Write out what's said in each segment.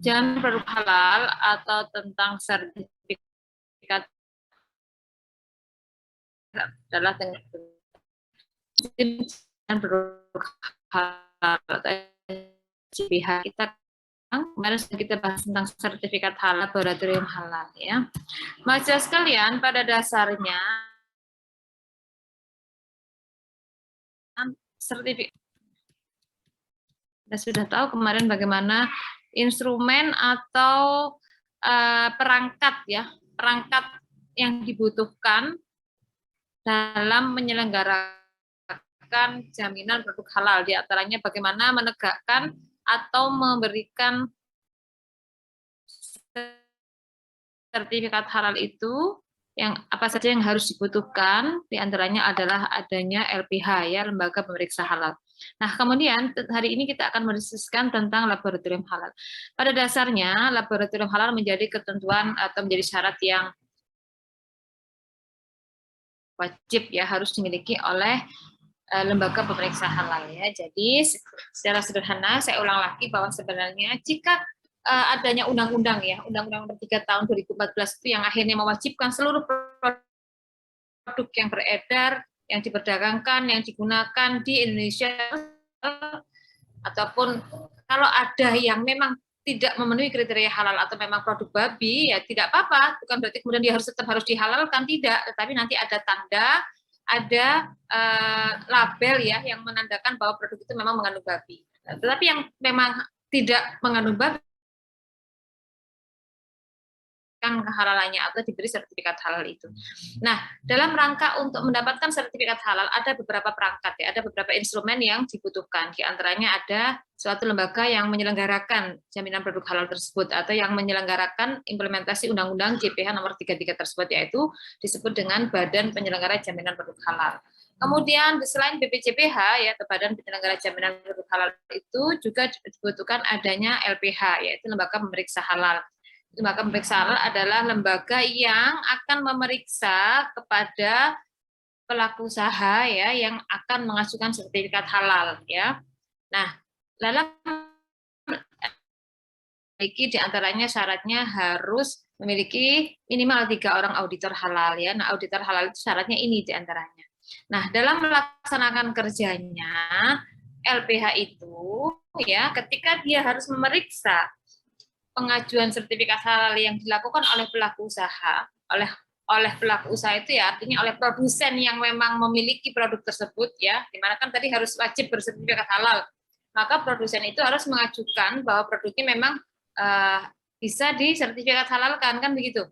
jaminan produk halal atau tentang sertifikat adalah dengan produk halal. Pihak kita kemarin kita bahas tentang sertifikat halal, laboratorium halal ya. Mahasiswa sekalian, pada dasarnya sertifikat kita sudah tahu kemarin bagaimana instrumen atau perangkat yang dibutuhkan dalam menyelenggarakan jaminan produk halal, di antaranya bagaimana menegakkan atau memberikan sertifikat halal itu, yang apa saja yang harus dibutuhkan, di antaranya adalah adanya LPH ya, lembaga pemeriksa halal. Nah, kemudian hari ini kita akan mendiskusikan tentang laboratorium halal. Pada dasarnya, laboratorium halal menjadi ketentuan atau menjadi syarat yang wajib ya, harus dimiliki oleh lembaga pemeriksa halal ya. Jadi secara sederhana saya ulang lagi bahwa sebenarnya jika adanya undang-undang ya, Undang-Undang Nomor 3 Tahun 2014 itu yang akhirnya mewajibkan seluruh produk yang beredar, yang diperdagangkan, yang digunakan di Indonesia, ataupun kalau ada yang memang tidak memenuhi kriteria halal atau memang produk babi, ya tidak apa-apa, bukan berarti kemudian dia tetap harus dihalalkan, tidak, tetapi nanti ada tanda, ada label ya yang menandakan bahwa produk itu memang mengandung babi. Tetapi yang memang tidak mengandung babi kehalalannya atau diberi sertifikat halal itu. Nah, dalam rangka untuk mendapatkan sertifikat halal ada beberapa perangkat ya, ada beberapa instrumen yang dibutuhkan. Di antaranya ada suatu lembaga yang menyelenggarakan jaminan produk halal tersebut atau yang menyelenggarakan implementasi Undang-Undang JPH nomor 33 tersebut, yaitu disebut dengan Badan Penyelenggara Jaminan Produk Halal. Kemudian selain BPJPH ya, Badan Penyelenggara Jaminan Produk Halal itu juga dibutuhkan adanya LPH, yaitu Lembaga Pemeriksa Halal. Lembaga pemeriksa halal adalah lembaga yang akan memeriksa kepada pelaku usaha ya yang akan mengajukan sertifikat halal ya. Nah, dalam memiliki diantaranya syaratnya harus memiliki minimal 3 orang auditor halal ya. Nah, auditor halal itu syaratnya ini diantaranya. Nah, dalam melaksanakan kerjanya LPH itu ya, ketika dia harus memeriksa pengajuan sertifikat halal yang dilakukan oleh pelaku usaha, oleh pelaku usaha itu ya artinya oleh produsen yang memang memiliki produk tersebut ya, dimana kan tadi harus wajib bersertifikat halal, maka produsen itu harus mengajukan bahwa produknya memang bisa disertifikat halalkan, kan begitu.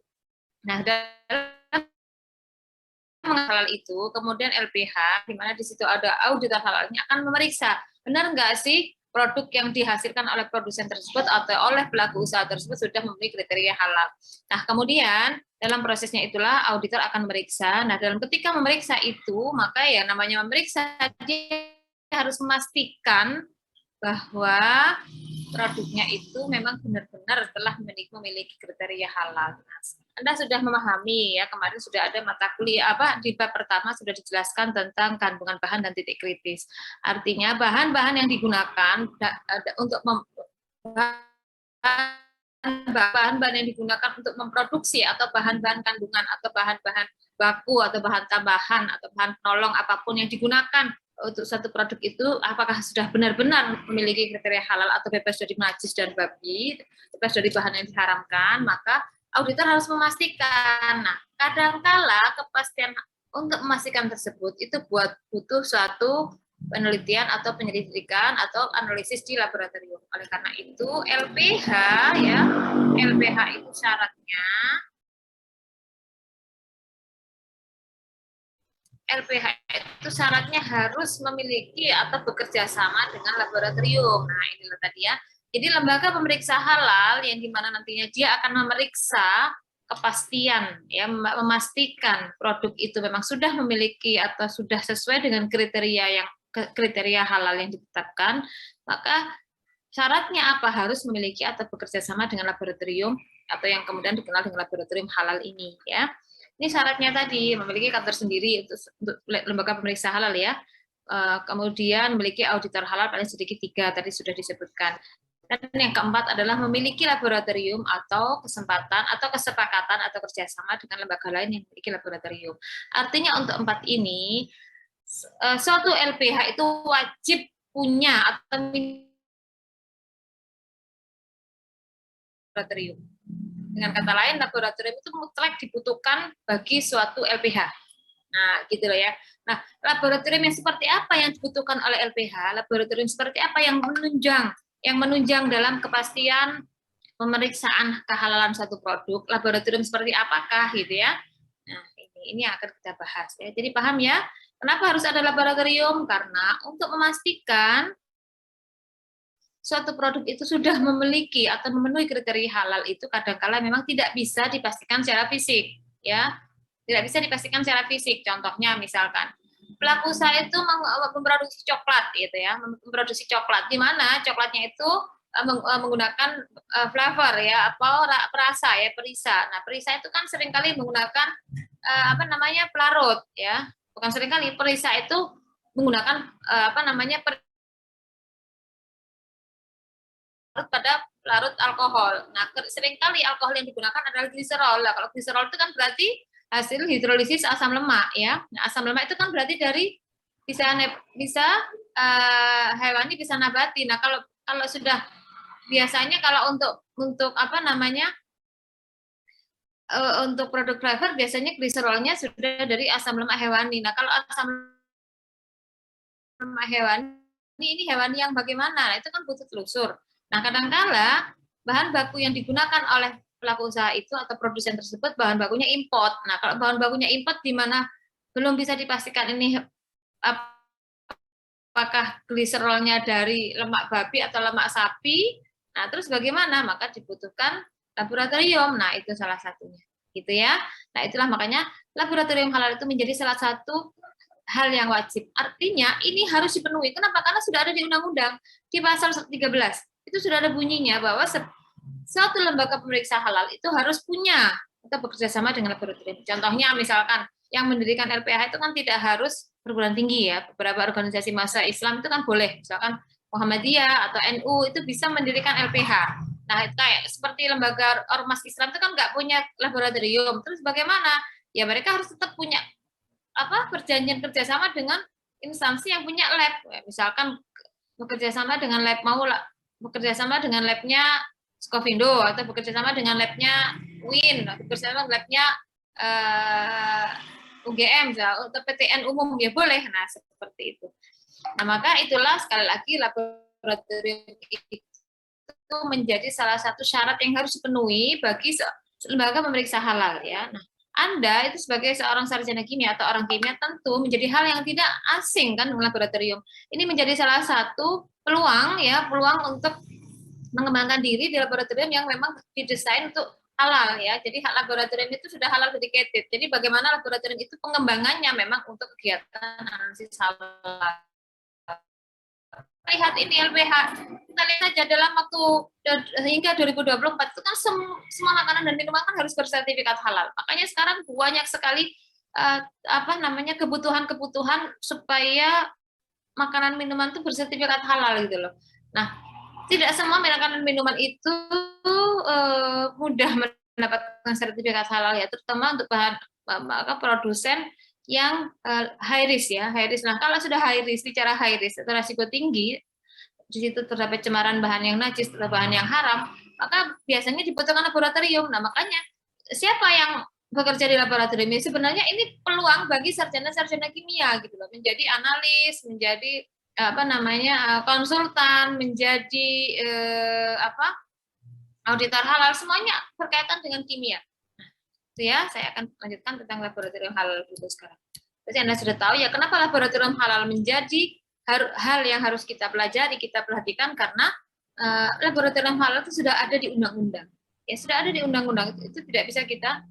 Nah, dalam halal itu kemudian LPH, di mana di situ ada auditor halalnya, akan memeriksa benar nggak sih produk yang dihasilkan oleh produsen tersebut atau oleh pelaku usaha tersebut sudah memenuhi kriteria halal. Nah, kemudian dalam prosesnya itulah auditor akan memeriksa. Nah, dalam ketika memeriksa itu, maka ya namanya memeriksa, dia harus memastikan bahwa produknya itu memang benar-benar telah memiliki kriteria halal. Anda sudah memahami ya, kemarin sudah ada mata kuliah di bab pertama sudah dijelaskan tentang kandungan bahan dan titik kritis. Artinya bahan-bahan yang digunakan untuk bahan-bahan yang digunakan untuk memproduksi atau bahan-bahan kandungan atau bahan-bahan baku atau bahan tambahan atau bahan penolong apapun yang digunakan untuk satu produk itu apakah sudah benar-benar memiliki kriteria halal atau bebas dari najis dan babi, bebas dari bahan yang diharamkan, maka auditor harus memastikan. Nah, kadangkala kepastian untuk memastikan tersebut itu butuh suatu penelitian atau penyelidikan atau analisis di laboratorium. Oleh karena itu LPH ya, LPH itu syaratnya harus memiliki atau bekerja sama dengan laboratorium. Nah, inilah tadi ya. Jadi lembaga pemeriksa halal yang dimana nantinya dia akan memeriksa kepastian, ya, memastikan produk itu memang sudah memiliki atau sudah sesuai dengan kriteria halal yang ditetapkan, maka syaratnya apa? Harus memiliki atau bekerja sama dengan laboratorium atau yang kemudian dikenal dengan laboratorium halal ini, ya. Ini syaratnya tadi, memiliki kantor sendiri untuk lembaga pemeriksa halal ya. Kemudian memiliki auditor halal paling sedikit 3, tadi sudah disebutkan. Dan yang keempat adalah memiliki laboratorium atau kesempatan atau kesepakatan atau kerjasama dengan lembaga lain yang memiliki laboratorium. Artinya untuk empat ini, suatu LPH itu wajib punya atau laboratorium. Dengan kata lain, laboratorium itu mutlak dibutuhkan bagi suatu LPH. Nah, gitu loh ya. Nah, laboratorium yang seperti apa yang dibutuhkan oleh LPH? Laboratorium seperti apa yang menunjang dalam kepastian pemeriksaan kehalalan suatu produk? Laboratorium seperti apakah gitu ya? Nah, ini yang akan kita bahas ya. Jadi paham ya, kenapa harus ada laboratorium? Karena untuk memastikan suatu produk itu sudah memiliki atau memenuhi kriteria halal itu kadang-kala memang tidak bisa dipastikan secara fisik, ya. Tidak bisa dipastikan secara fisik. Contohnya misalkan pelaku usaha itu memproduksi coklat gitu ya, memproduksi coklat di mana coklatnya itu menggunakan flavor ya, perasa ya, perisa. Nah, perisa itu kan seringkali menggunakan pelarut ya. Bukan seringkali, perisa itu menggunakan pada larut alkohol. Nah, seringkali alkohol yang digunakan adalah gliserol. Nah, kalau gliserol itu kan berarti hasil hidrolisis asam lemak ya. Nah, asam lemak itu kan berarti dari bisa hewani bisa nabati. Nah, kalau sudah biasanya kalau untuk untuk produk flavor biasanya gliserolnya sudah dari asam lemak hewani. Nah, kalau asam lemak hewani ini hewani yang bagaimana? Nah, itu kan butuh telusur. Nah, kadangkala bahan baku yang digunakan oleh pelaku usaha itu atau produsen tersebut bahan bakunya import. Nah, kalau bahan bakunya import di mana belum bisa dipastikan ini apakah gliserolnya dari lemak babi atau lemak sapi, nah terus bagaimana? Maka dibutuhkan laboratorium. Nah, itu salah satunya. Gitu ya. Nah, itulah makanya laboratorium halal itu menjadi salah satu hal yang wajib. Artinya ini harus dipenuhi. Kenapa? Karena sudah ada di undang-undang di pasal 13. Itu sudah ada bunyinya bahwa suatu lembaga pemeriksa halal itu harus punya atau bekerja sama dengan laboratorium. Contohnya misalkan yang mendirikan LPH itu kan tidak harus perguruan tinggi ya. Beberapa organisasi massa Islam itu kan boleh. Misalkan Muhammadiyah atau NU itu bisa mendirikan LPH. Nah, kayak seperti lembaga ormas Islam itu kan nggak punya laboratorium. Terus bagaimana? Ya mereka harus tetap punya perjanjian kerjasama dengan instansi yang punya lab. Misalkan bekerja sama dengan bekerja sama dengan labnya Skovindo atau bekerja sama dengan labnya UIN, bekerja sama dengan labnya UGM atau PTN umum ya boleh. Nah, seperti itu. Nah, maka itulah sekali lagi laboratorium itu menjadi salah satu syarat yang harus dipenuhi bagi lembaga pemeriksa halal ya. Nah, Anda itu sebagai seorang sarjana kimia atau orang kimia tentu menjadi hal yang tidak asing kan dengan laboratorium. Ini menjadi salah satu peluang untuk mengembangkan diri di laboratorium yang memang didesain untuk halal ya. Jadi laboratorium itu sudah halal dedicated. Jadi bagaimana laboratorium itu pengembangannya memang untuk kegiatan analisis halal. Lihat ini LPH, kita lihat saja dalam waktu hingga 2024 itu kan semua makanan dan minuman kan harus bersertifikat halal. Makanya sekarang banyak sekali kebutuhan supaya makanan minuman itu bersertifikat halal gitu loh. Nah, tidak semua makanan minuman itu mudah mendapatkan sertifikat halal ya, terutama untuk bahan produsen yang high risk ya, high risk. Nah, kalau sudah high risk, bicara high risk atau risiko tinggi, di situ terdapat cemaran bahan yang najis, bahan yang haram, maka biasanya dibutuhkan laboratorium. Nah, makanya siapa yang bekerja di laboratorium ini sebenarnya ini peluang bagi sarjana-sarjana kimia gitu loh, menjadi analis, menjadi konsultan, menjadi auditor halal, semuanya berkaitan dengan kimia. Itu ya, saya akan lanjutkan tentang laboratorium halal dulu sekarang. Jadi Anda sudah tahu ya kenapa laboratorium halal menjadi hal yang harus kita pelajari, kita perhatikan karena laboratorium halal itu sudah ada di undang-undang. Ya, sudah ada di undang-undang, itu tidak bisa kita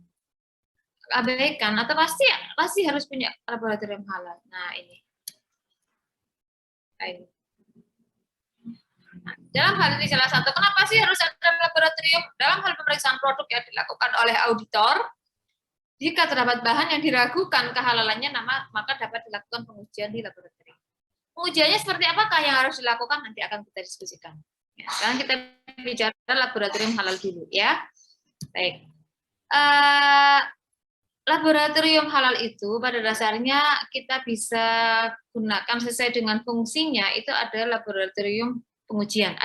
abaikan atau pasti harus punya laboratorium halal. Nah, ini. Nah, dalam hal ini salah satu kenapa sih harus ada laboratorium dalam hal pemeriksaan produk yang dilakukan oleh auditor. Jika terdapat bahan yang diragukan kehalalannya, maka dapat dilakukan pengujian di laboratorium. Pengujiannya seperti apakah yang harus dilakukan nanti akan kita diskusikan. Sekarang kita bicara laboratorium halal dulu ya. Baik. Laboratorium halal itu pada dasarnya kita bisa gunakan sesuai dengan fungsinya, itu adalah laboratorium pengujian,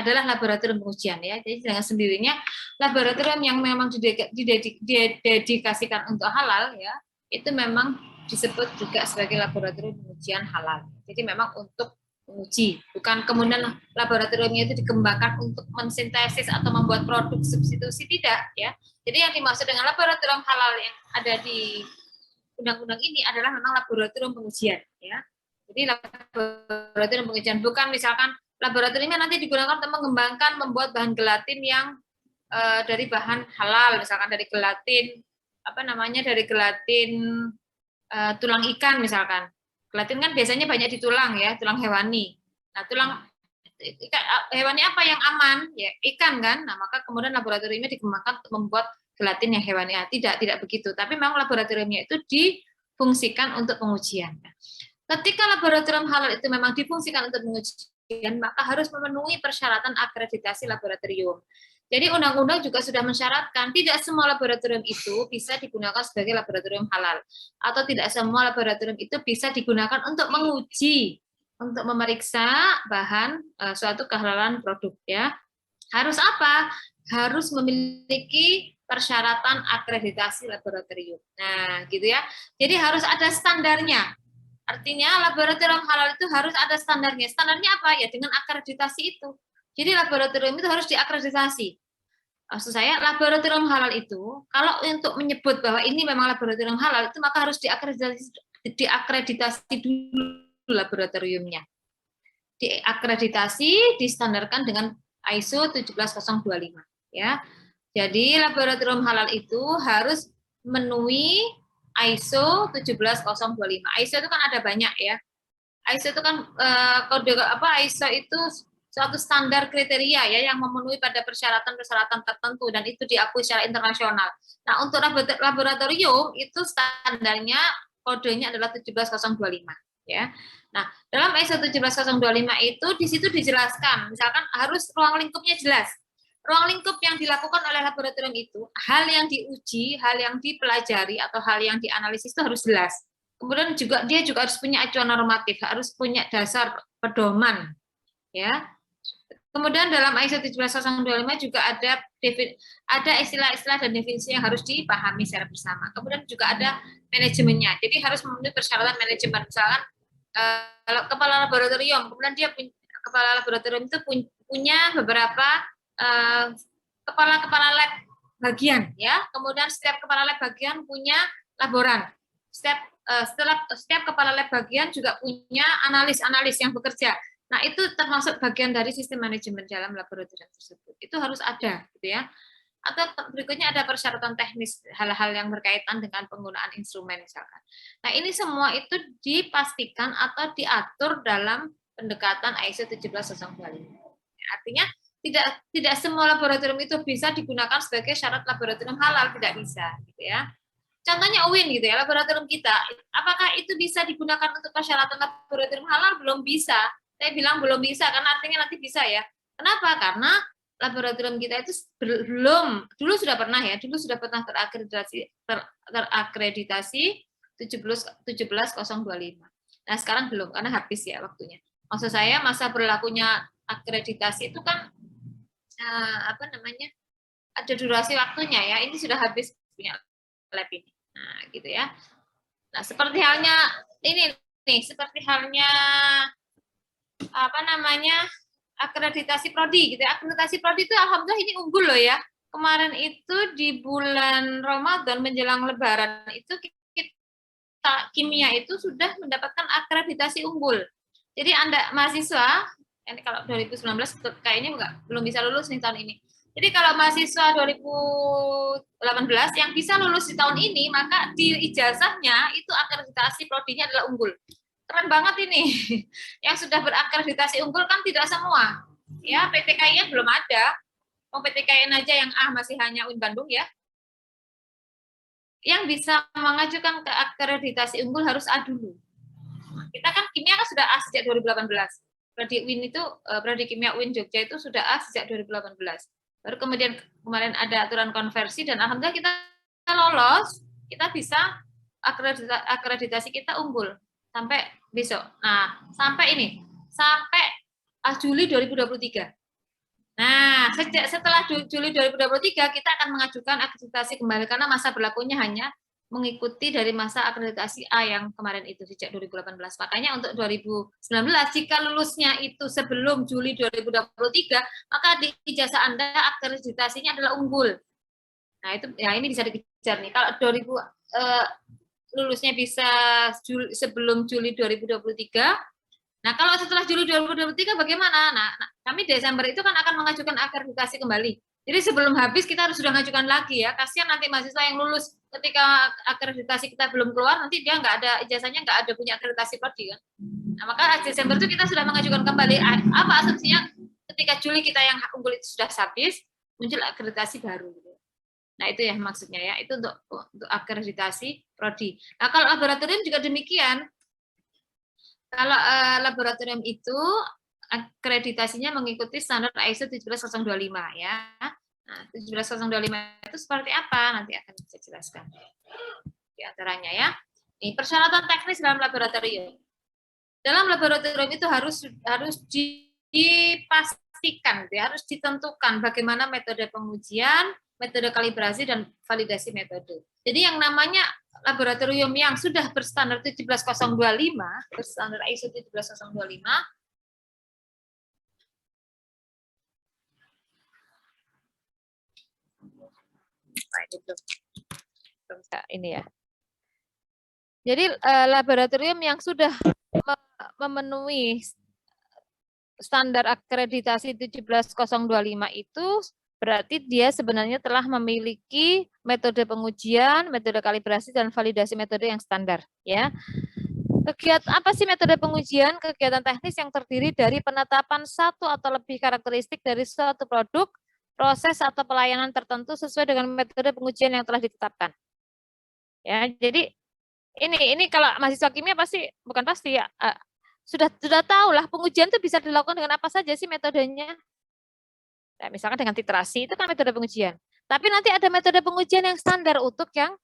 ya. Jadi dengan sendirinya laboratorium yang memang didedikasikan untuk halal ya, itu memang disebut juga sebagai laboratorium pengujian halal. Jadi memang untuk menguji, bukan kemudian laboratoriumnya itu dikembangkan untuk mensintesis atau membuat produk substitusi, tidak ya. Jadi yang dimaksud dengan laboratorium halal yang ada di undang-undang ini adalah memang laboratorium pengujian ya. Jadi laboratorium pengujian, bukan misalkan laboratoriumnya nanti digunakan untuk mengembangkan membuat bahan gelatin yang dari bahan halal, misalkan dari gelatin dari gelatin tulang ikan misalkan. Gelatin kan biasanya banyak di tulang ya, tulang hewani. Nah, tulang hewani apa yang aman? Ya, ikan kan. Nah, maka kemudian laboratoriumnya dikembangkan untuk membuat gelatin yang hewani. Tidak begitu. Tapi memang laboratoriumnya itu difungsikan untuk pengujian. Ketika laboratorium halal itu memang difungsikan untuk pengujian, maka harus memenuhi persyaratan akreditasi laboratorium. Jadi undang-undang juga sudah mensyaratkan tidak semua laboratorium itu bisa digunakan sebagai laboratorium halal, atau tidak semua laboratorium itu bisa digunakan untuk menguji, untuk memeriksa bahan suatu kehalalan produk ya. Harus apa? Harus memiliki persyaratan akreditasi laboratorium. Nah, gitu ya. Jadi harus ada standarnya. Artinya laboratorium halal itu harus ada standarnya. Standarnya apa? Ya dengan akreditasi itu. Jadi laboratorium itu harus diakreditasi. Maksud saya laboratorium halal itu kalau untuk menyebut bahwa ini memang laboratorium halal itu maka harus diakreditasi dulu laboratoriumnya. Diakreditasi, distandarkan dengan ISO 17025 ya. Jadi laboratorium halal itu harus memenuhi ISO 17025. ISO itu kan ada banyak ya. ISO itu kan kode ISO itu suatu standar kriteria ya yang memenuhi pada persyaratan-persyaratan tertentu dan itu diakui secara internasional. Nah, untuk laboratorium itu standarnya kodenya adalah 17025 ya. Nah, dalam ISO 17025 itu di situ dijelaskan, misalkan harus ruang lingkupnya jelas. Ruang lingkup yang dilakukan oleh laboratorium itu, hal yang diuji, hal yang dipelajari atau hal yang dianalisis itu harus jelas. Kemudian juga dia juga harus punya acuan normatif, harus punya dasar pedoman, ya. Kemudian dalam ISO 17025 juga ada istilah-istilah dan definisi yang harus dipahami secara bersama. Kemudian juga ada manajemennya. Jadi harus memenuhi persyaratan manajemen. Misalkan kepala laboratorium, kemudian kepala laboratorium itu punya beberapa kepala lab bagian, ya. Kemudian setiap kepala lab bagian punya laboran. Setiap kepala lab bagian juga punya analis yang bekerja. Nah, itu termasuk bagian dari sistem manajemen dalam laboratorium tersebut. Itu harus ada, gitu ya. Atau berikutnya ada persyaratan teknis, hal-hal yang berkaitan dengan penggunaan instrumen misalkan. Nah, ini semua itu dipastikan atau diatur dalam pendekatan ISO 17025. Artinya tidak semua laboratorium itu bisa digunakan sebagai syarat laboratorium halal, tidak bisa, gitu ya. Contohnya UIN gitu ya, laboratorium kita, apakah itu bisa digunakan untuk persyaratan laboratorium halal? Belum bisa. Saya bilang belum bisa karena artinya nanti bisa ya. Kenapa? Karena laboratorium kita itu dulu sudah pernah terakreditasi 17025. Nah, sekarang belum karena habis ya waktunya. Maksud saya masa berlakunya akreditasi itu kan ada durasi waktunya ya. Ini sudah habis punya lab ini. Nah, gitu ya. Nah, seperti halnya akreditasi prodi gitu ya. Akreditasi prodi itu alhamdulillah ini unggul loh ya. Kemarin itu di bulan Ramadan menjelang Lebaran itu kita kimia itu sudah mendapatkan akreditasi unggul. Jadi Anda mahasiswa, ini kalau 2019 kayaknya belum bisa lulus nih tahun ini. Jadi kalau mahasiswa 2018 yang bisa lulus di tahun ini, maka di ijazahnya itu akreditasi prodinya adalah unggul. Keren banget ini. Yang sudah berakreditasi unggul kan tidak semua. Ya, PTKIN belum ada. PTKIN aja yang masih hanya UIN Bandung ya. Yang bisa mengajukan ke akreditasi unggul harus A dulu. Kita kan kimia kan sudah A sejak 2018. Prodi UIN itu, Prodi Kimia UIN Jogja itu sudah A sejak 2018. Baru kemudian kemarin ada aturan konversi dan alhamdulillah kita lolos, kita bisa akreditasi kita unggul sampai besok. Nah, sampai Juli 2023. Nah, setelah Juli 2023 kita akan mengajukan akreditasi kembali karena masa berlakunya hanya mengikuti dari masa akreditasi A yang kemarin itu sejak 2018. Makanya untuk 2019 jika lulusnya itu sebelum Juli 2023, maka di ijazah Anda akreditasinya adalah unggul. Nah, itu ya ini bisa dikejar nih. Kalau 2000 lulusnya bisa sebelum Juli 2023. Nah, kalau setelah Juli 2023 bagaimana? Nah, kami Desember itu kan akan mengajukan akreditasi kembali. Jadi sebelum habis kita harus sudah mengajukan lagi ya. Kasihan nanti mahasiswa yang lulus ketika akreditasi kita belum keluar, nanti dia nggak ada ijazahnya, nggak ada punya akreditasi prodi kan. Nah, maka Desember itu kita sudah mengajukan kembali. Apa asumsinya? Ketika Juli kita yang unggul itu sudah habis, muncul akreditasi baru. Nah, itu ya maksudnya ya. Itu untuk akreditasi prodi. Nah, kalau laboratorium juga demikian. Kalau laboratorium itu akreditasinya mengikuti standar ISO 17025 ya. Nah, 17025 itu seperti apa? Nanti akan saya jelaskan di antaranya ya. Ini persyaratan teknis dalam laboratorium. Dalam laboratorium itu harus dipastikan, ya, harus ditentukan bagaimana metode pengujian, metode kalibrasi dan validasi metode. Jadi yang namanya laboratorium yang sudah berstandar 17025, berstandar ISO 17025, ini ya. Jadi laboratorium yang sudah memenuhi standar akreditasi 17025 itu berarti dia sebenarnya telah memiliki metode pengujian, metode kalibrasi, dan validasi metode yang standar. Ya, kegiatan apa sih metode pengujian? Kegiatan teknis yang terdiri dari penetapan satu atau lebih karakteristik dari suatu produk, proses atau pelayanan tertentu sesuai dengan metode pengujian yang telah ditetapkan. Ya, jadi ini kalau mahasiswa kimia pasti bukan pasti ya. Sudah tahu lah pengujian itu bisa dilakukan dengan apa saja sih metodenya. Nah, misalkan dengan titrasi itu kan metode pengujian. Tapi nanti ada metode pengujian yang standar untuk yang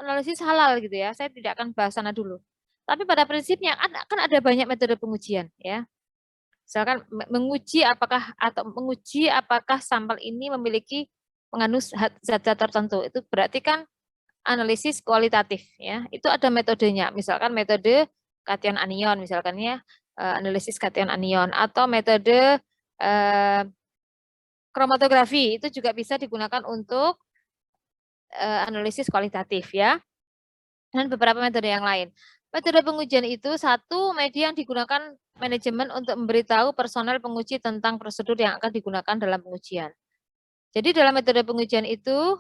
analisis halal gitu ya. Saya tidak akan bahas sana dulu. Tapi pada prinsipnya kan ada banyak metode pengujian ya. Misalkan menguji apakah sampel ini memiliki mengandung zat-zat tertentu. Itu berarti kan analisis kualitatif ya. Itu ada metodenya. Misalkan metode kation anion misalkan ya, analisis kation anion atau metode kromatografi itu juga bisa digunakan untuk analisis kualitatif ya. Dan beberapa metode yang lain. Metode pengujian itu satu media yang digunakan manajemen untuk memberitahu personel penguji tentang prosedur yang akan digunakan dalam pengujian. Jadi dalam metode pengujian itu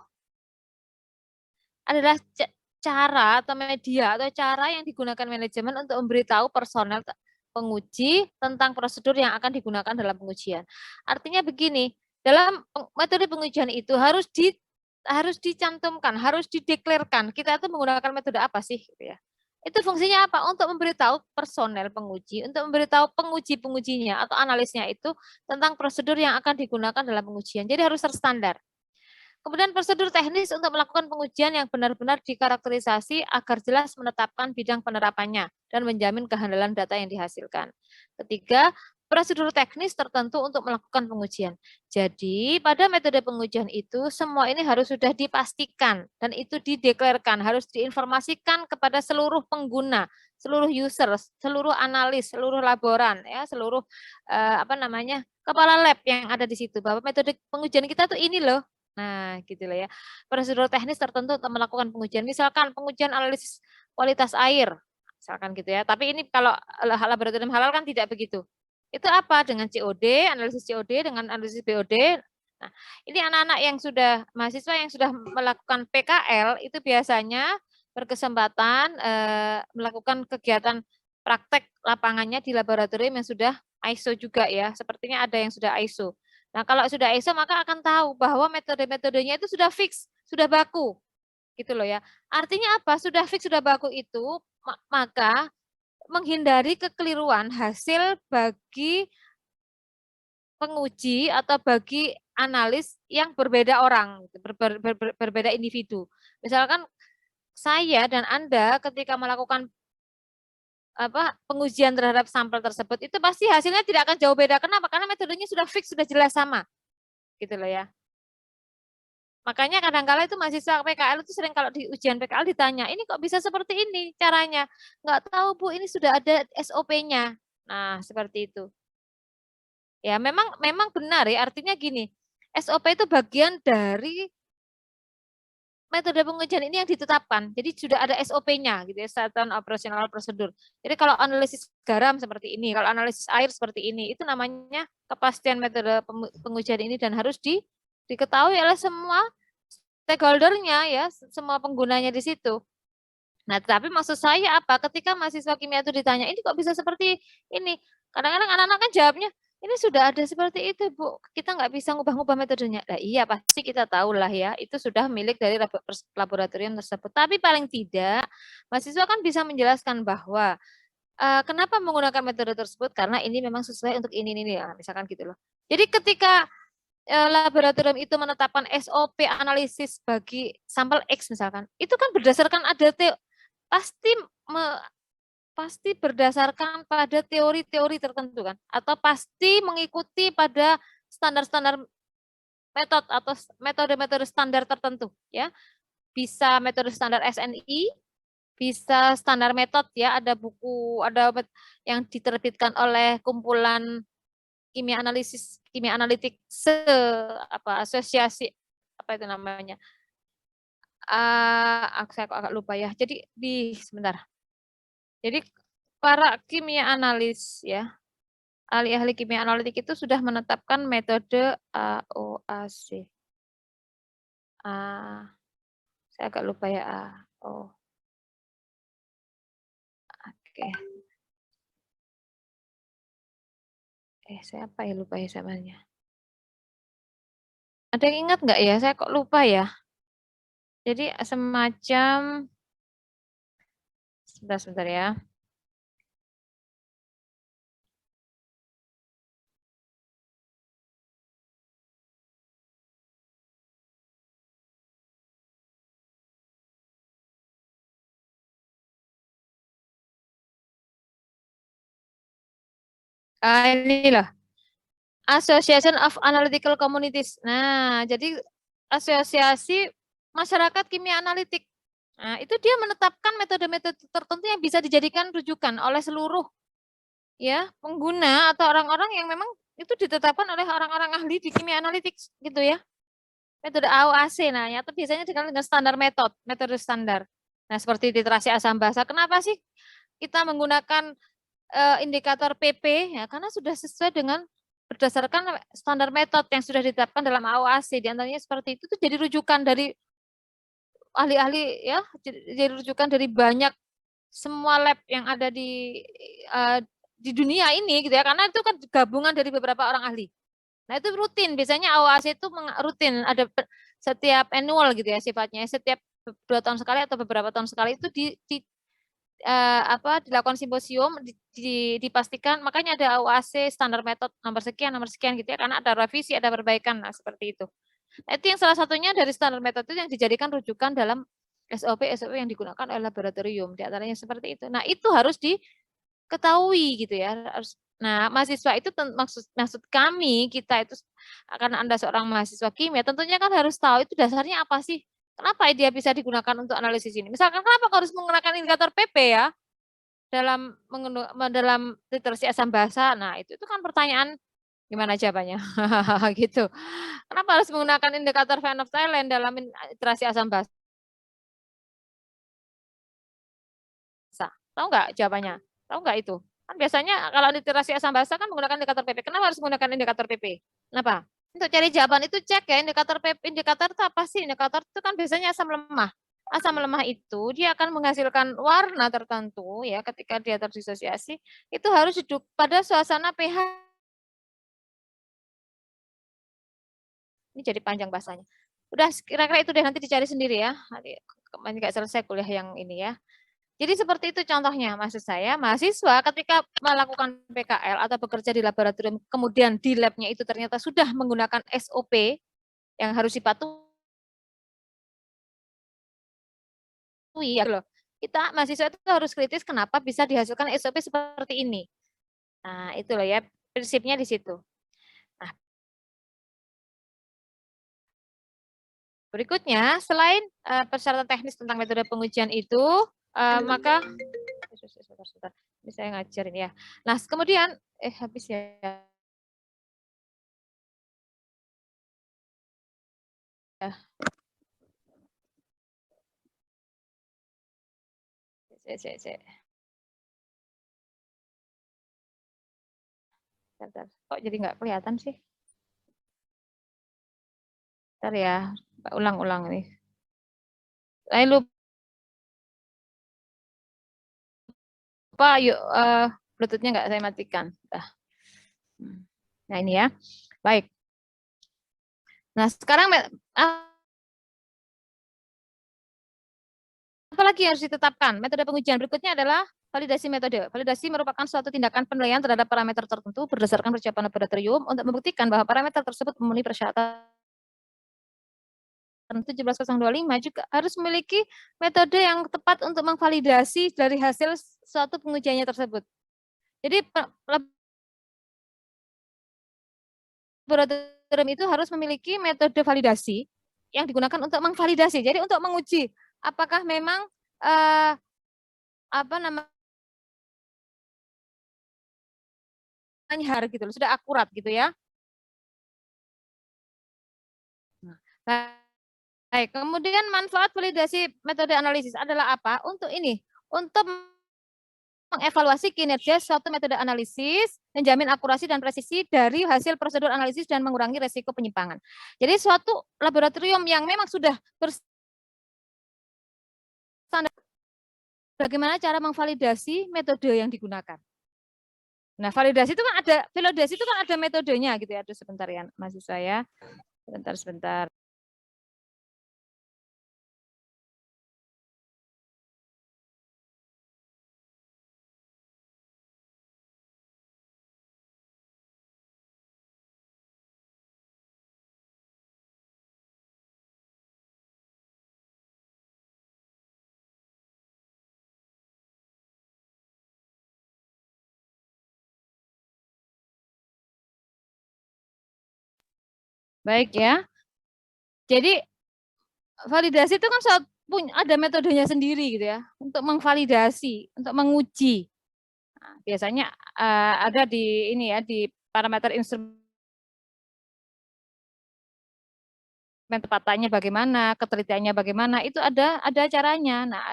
adalah cara atau media atau cara yang digunakan manajemen untuk memberitahu personel penguji tentang prosedur yang akan digunakan dalam pengujian. Artinya begini, dalam metode pengujian itu harus dicantumkan, harus dideklarkan kita itu menggunakan metode apa sih gitu ya. Itu fungsinya apa? Untuk memberitahu personel penguji, untuk memberitahu penguji-pengujinya atau analisnya itu tentang prosedur yang akan digunakan dalam pengujian. Jadi harus terstandar. Kemudian prosedur teknis untuk melakukan pengujian yang benar-benar dikarakterisasi agar jelas menetapkan bidang penerapannya dan menjamin kehandalan data yang dihasilkan. Ketiga, prosedur teknis tertentu untuk melakukan pengujian. Jadi pada metode pengujian itu semua ini harus sudah dipastikan dan itu dideklarkan, harus diinformasikan kepada seluruh pengguna, seluruh user, seluruh analis, seluruh laboran, ya, seluruh kepala lab yang ada di situ bahwa metode pengujian kita tuh ini loh. Nah, gitu loh ya. Prosedur teknis tertentu untuk melakukan pengujian. Misalkan pengujian analisis kualitas air, misalkan gitu ya. Tapi ini kalau laboratorium halal kan tidak begitu. Itu apa? Dengan COD, analisis COD, dengan analisis BOD. Nah, ini anak-anak yang sudah, mahasiswa yang sudah melakukan PKL, itu biasanya berkesempatan melakukan kegiatan praktek lapangannya di laboratorium yang sudah ISO juga ya. Sepertinya ada yang sudah ISO. Nah, kalau sudah ISO maka akan tahu bahwa metode-metodenya itu sudah fix, sudah baku. Gitu loh ya. Artinya apa? Sudah fix, sudah baku itu, maka menghindari kekeliruan hasil bagi penguji atau bagi analis yang berbeda orang, berbeda individu. Misalkan saya dan Anda ketika melakukan pengujian terhadap sampel tersebut itu pasti hasilnya tidak akan jauh beda. Kenapa? Karena metodenya sudah fix, sudah jelas sama. Gitu loh ya. Makanya kadang-kala itu mahasiswa PKL itu sering kalau di ujian PKL ditanya, ini kok bisa seperti ini caranya? Nggak tahu Bu, ini sudah ada SOP-nya. Nah, seperti itu. Ya, memang benar ya, artinya gini, SOP itu bagian dari metode pengujian ini yang ditetapkan. Jadi sudah ada SOP-nya gitu ya, Satuan Operasional Prosedur. Jadi kalau analisis garam seperti ini, kalau analisis air seperti ini, itu namanya kepastian metode pengujian ini dan harus diketahui oleh semua stakeholder-nya ya, semua penggunanya di situ. Nah, tapi maksud saya apa? Ketika mahasiswa kimia itu ditanya, ini kok bisa seperti ini? Kadang-kadang anak-anak kan jawabnya, ini sudah ada seperti itu, Bu. Kita nggak bisa ngubah-ngubah metodenya. Nah, iya, pasti kita tahu lah ya, itu sudah milik dari laboratorium tersebut. Tapi paling tidak, mahasiswa kan bisa menjelaskan bahwa kenapa menggunakan metode tersebut, karena ini memang sesuai untuk ini ya, misalkan gitu loh. Jadi ketika laboratorium itu menetapkan SOP analisis bagi sampel X misalkan, itu kan berdasarkan ada pasti pasti berdasarkan pada teori-teori tertentu kan, atau pasti mengikuti pada standar-standar metode atau metode-metode standar tertentu ya. Bisa metode standar SNI, bisa standar metode ya, ada buku, ada yang diterbitkan oleh kumpulan kimia analisis, kimia analitik asosiasi apa itu namanya? Saya kok agak lupa ya. Jadi sebentar. Jadi para kimia analis ya, ahli-ahli kimia analitik itu sudah menetapkan metode AOAC. Saya agak lupa ya. Oke. Saya apa ya, lupa ya samanya. Ada yang ingat nggak ya? Saya kok lupa ya. Jadi semacam, sebentar ya. Ini loh. Association of Analytical Communities. Nah, jadi asosiasi masyarakat kimia analitik. Nah, itu dia menetapkan metode-metode tertentu yang bisa dijadikan rujukan oleh seluruh ya pengguna atau orang-orang yang memang itu ditetapkan oleh orang-orang ahli di kimia analitik gitu ya. Metode AOAC, nah itu biasanya dikenal dengan standar metode standar. Nah, seperti literasi asam basa. Kenapa sih kita menggunakan indikator PP? Ya, karena sudah sesuai dengan berdasarkan standar metode yang sudah ditetapkan dalam AOAC. Di antaranya seperti itu jadi rujukan dari ahli-ahli ya, jadi rujukan dari banyak semua lab yang ada di dunia ini gitu ya, karena itu kan gabungan dari beberapa orang ahli. Nah, itu rutin, biasanya AOAC itu rutin, ada setiap annual gitu ya sifatnya, setiap 2 tahun sekali atau beberapa tahun sekali itu dilakukan simposium, dipastikan, makanya ada AOAC standar metode nomor sekian gitu ya, karena ada revisi, ada perbaikan, nah seperti itu. Nah, itu yang salah satunya dari standar metode itu yang dijadikan rujukan dalam SOP yang digunakan oleh laboratorium, di antaranya seperti itu. Nah, itu harus diketahui gitu ya. Nah, mahasiswa itu maksud kami, kita itu karena Anda seorang mahasiswa kimia, tentunya kan harus tahu itu dasarnya apa sih? Kenapa dia bisa digunakan untuk analisis ini? Misalkan kenapa harus menggunakan indikator PP ya dalam literasi asam basa? Nah, itu kan pertanyaan gimana jawabannya? Gitu. Kenapa harus menggunakan indikator phenolphthalein dalam literasi asam basa? Tahu nggak jawabannya? Tahu nggak itu? Kan biasanya kalau literasi asam basa kan menggunakan indikator PP. Kenapa harus menggunakan indikator PP? Kenapa? Untuk cari jawaban itu cek ya indikator PP. Indikator itu apa sih? Indikator itu kan biasanya asam lemah. Asam lemah itu dia akan menghasilkan warna tertentu ya ketika dia terdisosiasi. Itu harus hidup pada suasana pH. Ini jadi panjang bahasanya. Udah kira-kira itu deh, nanti dicari sendiri ya. Nanti nggak selesai kuliah yang ini ya. Jadi seperti itu contohnya, maksud saya mahasiswa ketika melakukan PKL atau bekerja di laboratorium, kemudian di labnya itu ternyata sudah menggunakan SOP yang harus dipatuhi, ya loh. Kita mahasiswa itu harus kritis kenapa bisa dihasilkan SOP seperti ini. Nah, itu loh ya, prinsipnya di situ. Nah, berikutnya, selain persyaratan teknis tentang metode pengujian itu, maka sebentar, ini saya ngajarin ya. Nah, kemudian habis ya. Bentar. Kok jadi nggak kelihatan sih? Bentar ya, ulang-ulang nih. Saya lupa, yuk Bluetooth-nya nggak saya matikan. Nah ini ya, baik. Nah sekarang apalagi yang harus ditetapkan? Metode pengujian berikutnya adalah validasi metode. Validasi merupakan suatu tindakan penilaian terhadap parameter tertentu berdasarkan persiapan laboratorium untuk membuktikan bahwa parameter tersebut memenuhi persyaratan 17025 juga harus memiliki metode yang tepat untuk memvalidasi dari hasil suatu pengujiannya tersebut. Jadi laboratorium itu harus memiliki metode validasi yang digunakan untuk memvalidasi. Jadi untuk menguji apakah memang apa namanya gitu loh, sudah akurat gitu ya. Nah, baik, kemudian manfaat validasi metode analisis adalah apa? Untuk ini, untuk mengevaluasi kinerja suatu metode analisis, menjamin akurasi dan presisi dari hasil prosedur analisis dan mengurangi resiko penyimpangan. Jadi suatu laboratorium yang memang sudah berstandar, bagaimana cara memvalidasi metode yang digunakan. Nah, validasi itu kan ada metodenya gitu ya. Aduh sebentar ya, mahasiswa ya. Sebentar. Baik ya. Jadi validasi itu kan ada metodenya sendiri gitu ya untuk memvalidasi, untuk menguji. Nah, biasanya ada di ini ya di parameter instrumen tepatannya bagaimana, ketelitiannya bagaimana, itu ada caranya. Nah,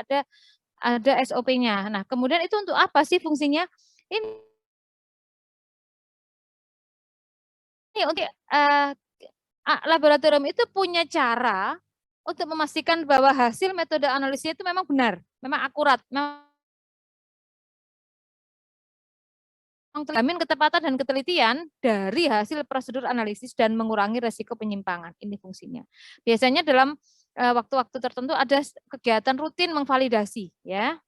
ada SOP-nya. Nah, kemudian itu untuk apa sih fungsinya? Ini untuk laboratorium itu punya cara untuk memastikan bahwa hasil metode analisisnya itu memang benar, memang akurat, memang terjamin ketepatan dan ketelitian dari hasil prosedur analisis dan mengurangi resiko penyimpangan. Ini fungsinya. Biasanya dalam waktu-waktu tertentu ada kegiatan rutin mengvalidasi, ya.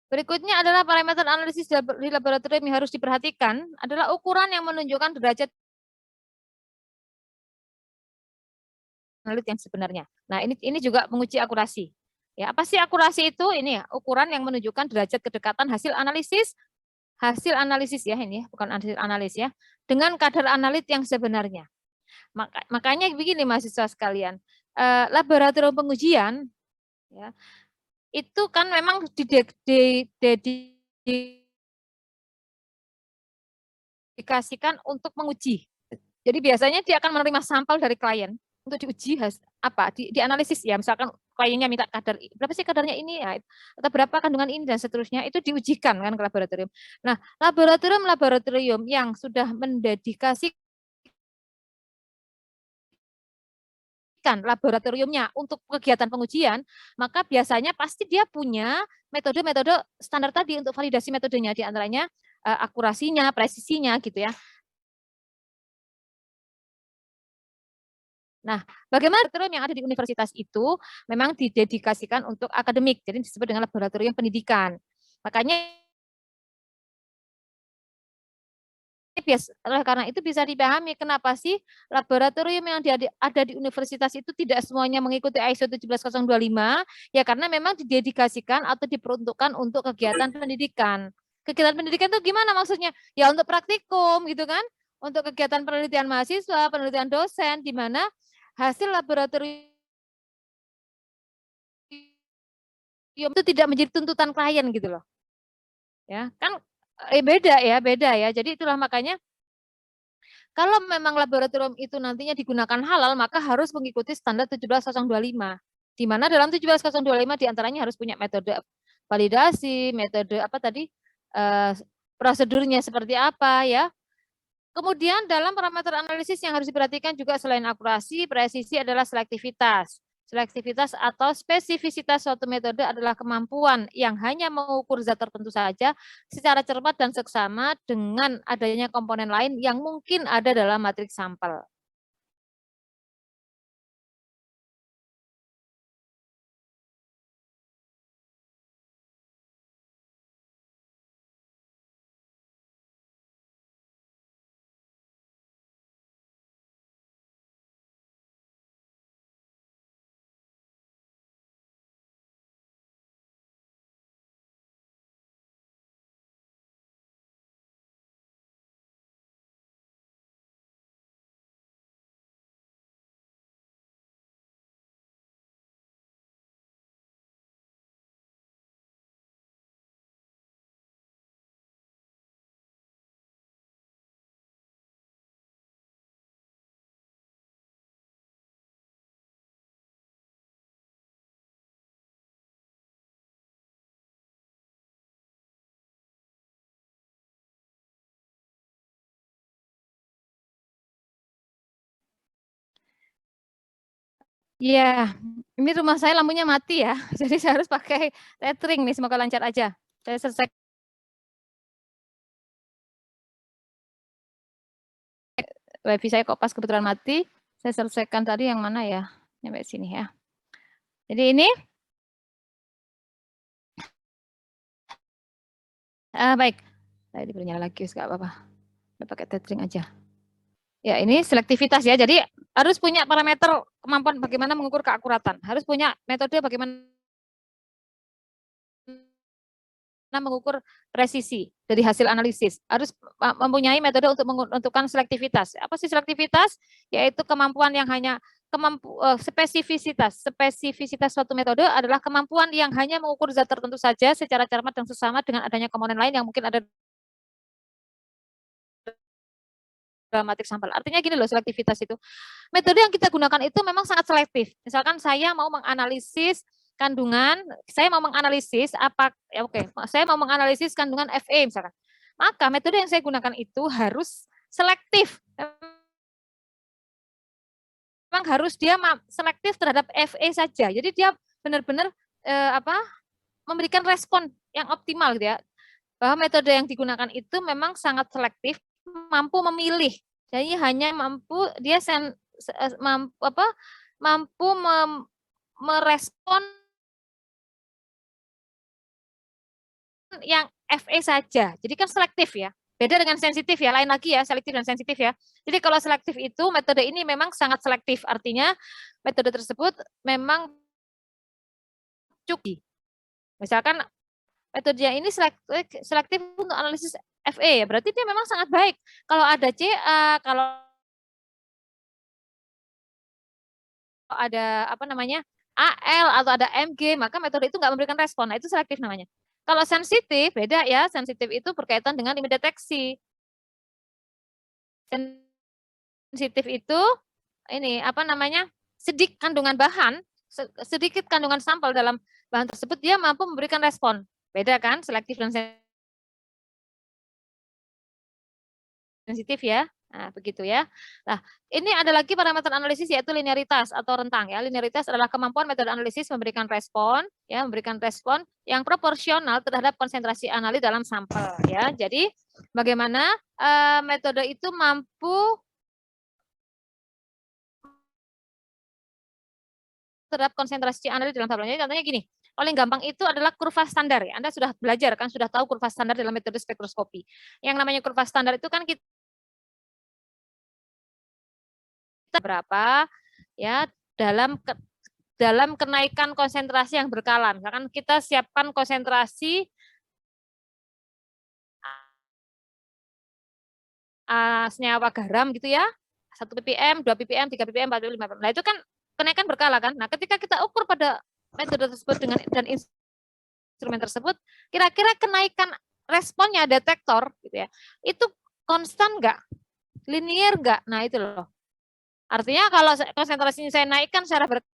Berikutnya adalah parameter analisis di laboratorium yang harus diperhatikan adalah ukuran yang menunjukkan derajat analit yang sebenarnya. Nah, ini juga menguji akurasi. Ya, apa sih akurasi itu? Ini ya, ukuran yang menunjukkan derajat kedekatan hasil analisis ya ini, bukan hasil analis ya, dengan kadar analit yang sebenarnya. Makanya begini mahasiswa sekalian, laboratorium pengujian ya, itu kan memang didedikasikan untuk menguji. Jadi biasanya dia akan menerima sampel dari klien untuk diuji dianalisis ya, misalkan kliennya minta kadar berapa sih kadarnya ini ya, atau berapa kandungan ini dan seterusnya, itu diujikan kan ke laboratorium. Nah, laboratorium yang sudah mendedikasikan laboratoriumnya untuk kegiatan pengujian, maka biasanya pasti dia punya metode-metode standar tadi untuk validasi metodenya, di antaranya akurasinya, presisinya gitu ya. Nah, bagaimana laboratorium yang ada di universitas itu memang didedikasikan untuk akademik, jadi disebut dengan laboratorium pendidikan. Makanya oleh karena itu bisa dipahami kenapa sih laboratorium yang ada di universitas itu tidak semuanya mengikuti ISO 17025, ya karena memang didedikasikan atau diperuntukkan untuk kegiatan pendidikan. Kegiatan pendidikan itu gimana maksudnya? Ya untuk praktikum gitu kan, untuk kegiatan penelitian mahasiswa, penelitian dosen, di mana hasil laboratorium itu tidak menjadi tuntutan klien gitu loh. Ya, kan beda ya. Jadi itulah makanya kalau memang laboratorium itu nantinya digunakan halal, maka harus mengikuti standar 17025. Di mana dalam 17025 diantaranya harus punya metode validasi, metode apa tadi, prosedurnya seperti apa ya. Kemudian dalam parameter analisis yang harus diperhatikan juga selain akurasi, presisi adalah selektivitas. Selektivitas atau spesifisitas suatu metode adalah kemampuan yang hanya mengukur zat tertentu saja secara cepat dan seksama dengan adanya komponen lain yang mungkin ada dalam matriks sampel. Iya, ini rumah saya lampunya mati ya, jadi saya harus pakai tethering nih, semoga lancar aja. Saya selesai wifi saya kok pas kebetulan mati, saya selesaikan tadi yang mana ya, sampai sini ya. Jadi ini, baik, saya dipernyala lagi, nggak apa-apa, saya pakai tethering aja. Ya, ini selektivitas ya. Jadi harus punya parameter kemampuan bagaimana mengukur keakuratan. Harus punya metode bagaimana mengukur presisi dari hasil analisis. Harus mempunyai metode untuk menentukan selektivitas. Apa sih selektivitas? Yaitu kemampuan yang hanya spesifisitas. Spesifisitas suatu metode adalah kemampuan yang hanya mengukur zat tertentu saja secara cermat dan sesama dengan adanya komponen lain yang mungkin ada dalam matriks sampel. Artinya gini loh, selektivitas itu. Metode yang kita gunakan itu memang sangat selektif. Misalkan saya mau menganalisis kandungan, saya mau menganalisis apa ya oke, saya mau menganalisis kandungan Fe misalkan. Maka metode yang saya gunakan itu harus selektif. Memang harus dia selektif terhadap Fe saja. Jadi dia benar-benar memberikan respon yang optimal gitu ya. Bahwa metode yang digunakan itu memang sangat selektif, mampu memilih. Jadi hanya mampu dia mampu merespon yang Fe saja. Jadi kan selektif ya. Beda dengan sensitif ya, lain lagi ya, selektif dan sensitif ya. Jadi kalau selektif itu metode ini memang sangat selektif, artinya metode tersebut memang cukup. Misalkan metodenya ini selektif untuk analisis Fe ya, berarti dia memang sangat baik. Kalau ada Ca, kalau ada apa namanya AL atau ada Mg, maka metode itu nggak memberikan respon. Nah, itu selektif namanya. Kalau sensitif, beda ya. Sensitif itu berkaitan dengan limit deteksi. Sensitif itu ini apa namanya sedikit kandungan bahan, sedikit kandungan sampel dalam bahan tersebut dia mampu memberikan respon. Beda kan selektif dan sensitif ya. Nah, begitu ya. Nah, ini ada lagi parameter analisis yaitu linearitas atau rentang ya. Linearitas adalah kemampuan metode analisis memberikan respon yang proporsional terhadap konsentrasi analis dalam sampel ya. Jadi, bagaimana metode itu mampu terhadap konsentrasi analit dalam tabel. Jadi contohnya gini, paling gampang itu adalah kurva standar ya. Anda sudah belajar kan, sudah tahu kurva standar dalam metode spektroskopi. Yang namanya kurva standar itu kan kita berapa ya dalam kenaikan konsentrasi yang berkala. Misalkan kita siapkan konsentrasi senyawa garam gitu ya, 1 ppm, 2 ppm, 3 ppm, 4 ppm, 5 ppm. Nah, itu kan kenaikan berkala kan. Nah, ketika kita ukur pada metode tersebut dengan dan instrumen tersebut, kira-kira kenaikan responnya detektor gitu ya, itu konstan enggak? Linear enggak? Nah, itu loh. Artinya kalau konsentrasinya saya naikkan secara berkala,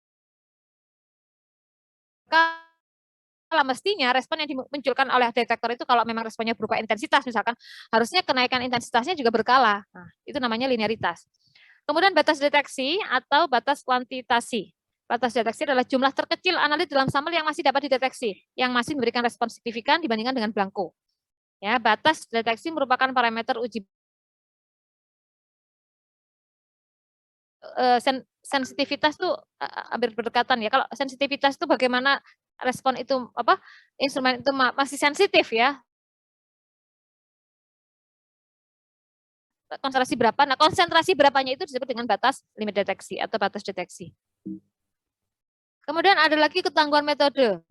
mestinya respon yang dimunculkan oleh detektor itu kalau memang responnya berupa intensitas misalkan, harusnya kenaikan intensitasnya juga berkala. Nah, itu namanya linearitas. Kemudian batas deteksi atau batas kuantitasi. Batas deteksi adalah jumlah terkecil analit dalam sampel yang masih dapat dideteksi, yang masih memberikan respon signifikan dibandingkan dengan blanko. Ya, batas deteksi merupakan parameter uji sensitivitas tuh hampir berdekatan ya. Kalau sensitivitas itu bagaimana respon itu instrumen itu masih sensitif ya. Konsentrasi berapa? Nah, konsentrasi berapanya itu disebut dengan batas limit deteksi atau batas deteksi. Kemudian ada lagi ketangguhan metode.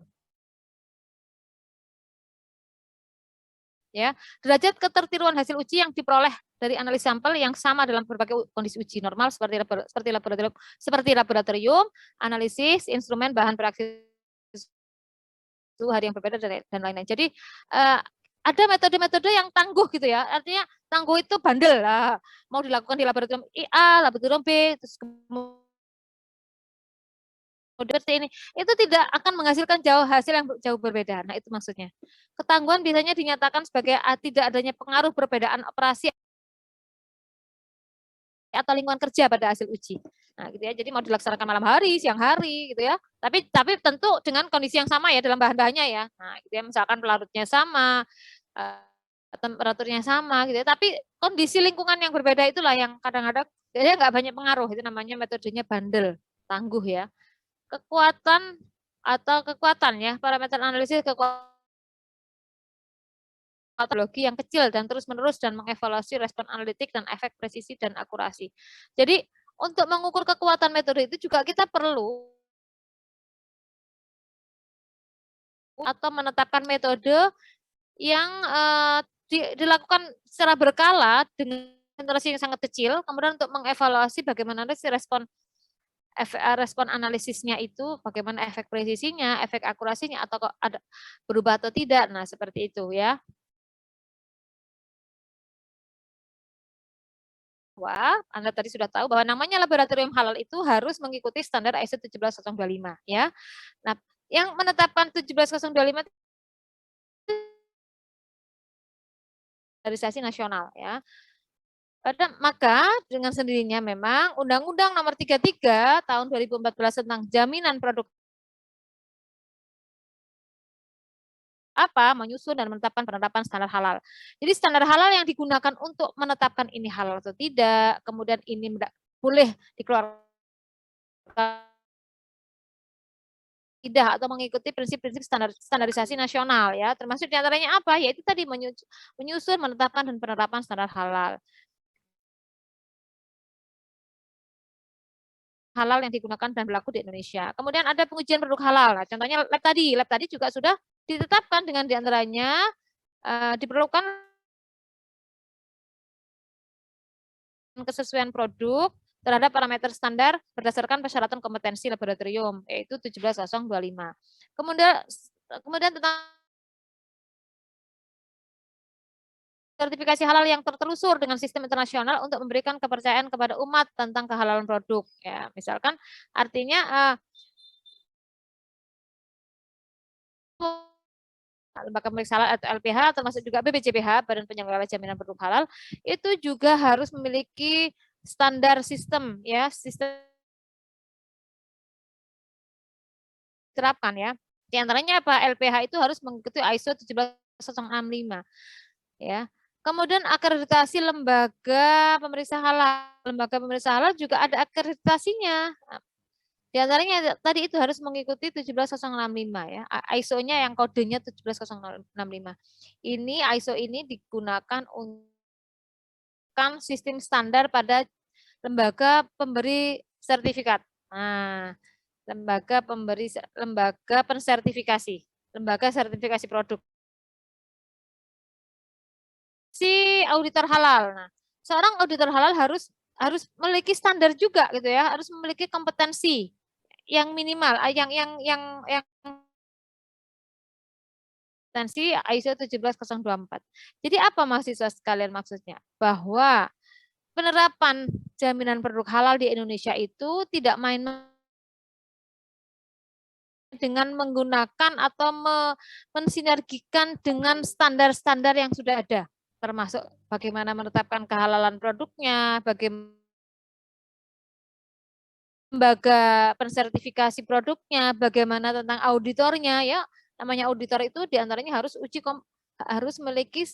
Ya, derajat ketertiruan hasil uji yang diperoleh dari analisis sampel yang sama dalam berbagai kondisi uji normal seperti laboratorium, analisis, instrumen, bahan bereaksi suhu hari yang berbeda dan lain-lain. Jadi ada metode-metode yang tangguh gitu ya. Artinya tangguh itu bandel lah. Mau dilakukan di laboratorium A, laboratorium B, terus kemudian seperti ini, itu tidak akan menghasilkan hasil yang jauh berbeda. Nah, itu maksudnya. Ketangguhan biasanya dinyatakan sebagai tidak adanya pengaruh perbedaan operasi atau lingkungan kerja pada hasil uji. Nah, gitu ya. Jadi mau dilaksanakan malam hari, siang hari gitu ya. Tapi tentu dengan kondisi yang sama ya dalam bahan-bahannya ya. Nah, gitu ya, misalkan pelarutnya sama, temperaturnya sama gitu ya. Tapi kondisi lingkungan yang berbeda itulah yang kadang-kadang dia nggak banyak pengaruh. Itu namanya metodenya bandel, tangguh ya. Kekuatan ya, parameter analisis kekuatan teknologi yang kecil dan terus-menerus dan mengevaluasi respon analitik dan efek presisi dan akurasi. Jadi untuk mengukur kekuatan metode itu juga kita perlu atau menetapkan metode yang dilakukan secara berkala dengan konsentrasi yang sangat kecil, kemudian untuk mengevaluasi bagaimana respon analisisnya itu, bagaimana efek presisinya, efek akurasinya, atau kok ada berubah atau tidak. Nah, seperti itu ya. Wah, Anda tadi sudah tahu bahwa namanya laboratorium halal itu harus mengikuti standar ISO 17025 ya. Nah, yang menetapkan 17025 standarisasi nasional ya. Maka dengan sendirinya memang Undang-Undang Nomor 33 Tahun 2014 tentang Jaminan Produk menyusun dan menetapkan penerapan standar halal. Jadi standar halal yang digunakan untuk menetapkan ini halal atau tidak, kemudian ini boleh dikeluarkan tidak atau mengikuti prinsip-prinsip standarisasi nasional ya, termasuk diantaranya apa? Yaitu tadi menyusun, menetapkan dan penerapan standar halal. Halal yang digunakan dan berlaku di Indonesia. Kemudian ada pengujian produk halal. Nah, contohnya lab tadi juga sudah ditetapkan dengan diantaranya diperlukan kesesuaian produk terhadap parameter standar berdasarkan persyaratan kompetensi laboratorium, yaitu 17025. Kemudian tentang sertifikasi halal yang tertelusur dengan sistem internasional untuk memberikan kepercayaan kepada umat tentang kehalalan produk. Ya, misalkan artinya lembaga pemeriksa halal atau LPH, termasuk juga BPJPH, Badan Penyelenggara Jaminan Produk Halal, itu juga harus memiliki standar sistem ya, sistem diterapkan ya. Di antaranya apa? LPH itu harus mengikuti ISO 17065 ya. Kemudian akreditasi lembaga pemeriksa halal. Lembaga pemeriksa halal juga ada akreditasinya. Di antaranya tadi itu harus mengikuti 17065 ya. ISO-nya yang kodenya 17065. Ini ISO ini digunakan untuk sistem standar pada lembaga pemberi sertifikat. Nah, lembaga pensertifikasi, lembaga sertifikasi produk. Si auditor halal. Nah, seorang auditor halal harus memiliki standar juga gitu ya, harus memiliki kompetensi yang minimal, yang kompetensi ISO 17024. Jadi apa mahasiswa sekalian maksudnya? Bahwa penerapan jaminan produk halal di Indonesia itu tidak main dengan menggunakan atau mensinergikan dengan standar-standar yang sudah ada, termasuk bagaimana menetapkan kehalalan produknya, bagaimana lembaga pensertifikasi produknya, bagaimana tentang auditornya ya. Namanya auditor itu diantaranya harus harus memiliki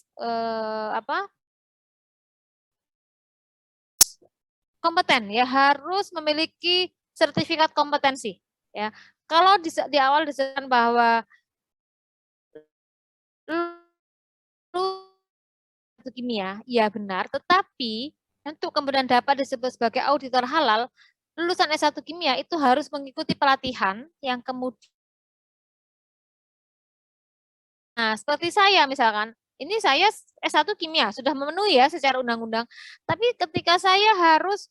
kompeten ya, harus memiliki sertifikat kompetensi ya. Kalau di awal disebutkan bahwa kimia, ya benar, tetapi untuk kemudian dapat disebut sebagai auditor halal, lulusan S1 kimia itu harus mengikuti pelatihan yang kemudian. Nah, seperti saya misalkan, ini saya S1 kimia sudah memenuhi ya secara undang-undang, tapi ketika saya harus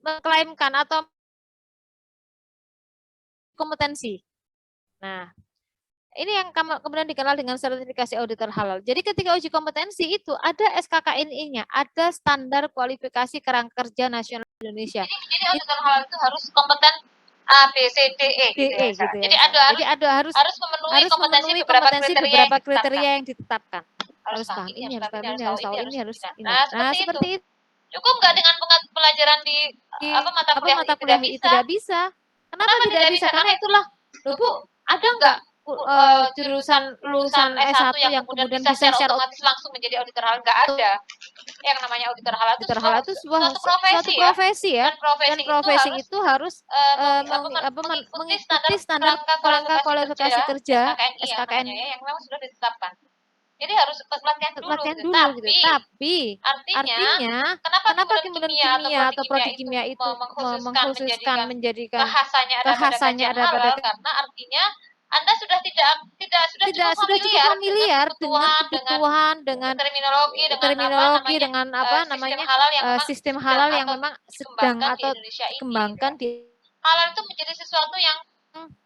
mengklaimkan atau kompetensi. Nah, ini yang kemudian dikenal dengan sertifikasi auditor halal. Jadi ketika uji kompetensi itu ada SKKNI-nya, ada standar kualifikasi kerangka kerja nasional Indonesia. Jadi auditor halal itu harus kompeten A, B, C, D, E gitu ya. Gitu ya, Jadi harus memenuhi kompetensi beberapa kriteria yang ditetapkan. Harus paham ini, harus paham ini, harus tahu ini, harus ini. Nah, seperti itu. Cukup nggak dengan pelajaran di mata kuliah itu tidak bisa? Kenapa tidak bisa? Karena itulah, Bu, ada nggak jurusan lulusan S1 yang kemudian bisa secara otomatis langsung menjadi auditor halal? Nggak ada. Yang namanya auditor halal itu suatu profesi ya. Dan profesi itu harus mengikuti standar kerangka kualifikasi kerja SKKN yang memang sudah ditetapkan. Jadi harus pelatihan dulu gitu. Tapi artinya kenapa kemudian kimia atau prodi kimia itu mengkhususkan menjadikan bahasanya ada pada karena artinya Anda sudah cukup familiar dengan kebutuhan, dengan terminologi, dengan sistem halal yang memang sedang atau dikembangkan di halal itu menjadi sesuatu yang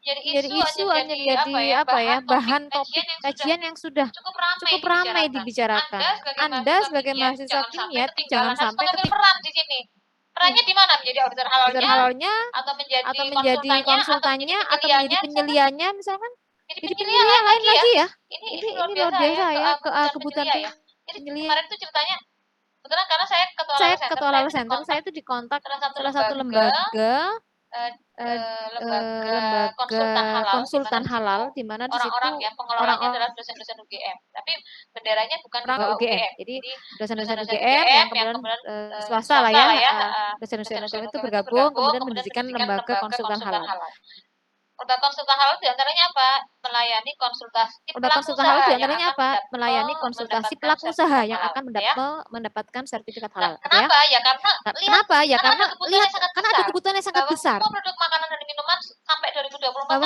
jadi isu, hanya menjadi bahan topik kajian yang sudah cukup ramai dibicarakan. Anda sebagai mahasiswa kimia jangan sampai peran di sini. Perannya di mana? Menjadi auditor halalnya atau menjadi konsultannya atau menjadi penyelianya misalkan. Jadi penyelia lain lagi ya. Ini luar biasa ya kebutuhan penyelia. Kemarin tuh ceritanya kebetulan karena saya ketua Halal Center, saya itu dikontak salah satu lembaga konsultan halal di mana di situ orang-orangnya adalah dosen-dosen UGM. Tapi benderanya bukan di bawah UGM. Jadi dosen-dosen UGM yang kemudian swasta lah ya. Dosen-dosen UGM itu bergabung kemudian mendirikan lembaga konsultan halal. Lembaga konsultan halal diantaranya apa? Melayani konsultasi pelaku usaha yang akan mendapatkan sertifikat halal. Kenapa? Ya karena karena ada kebutuhan yang sangat besar. Semua produk makanan dan minuman sampai 2024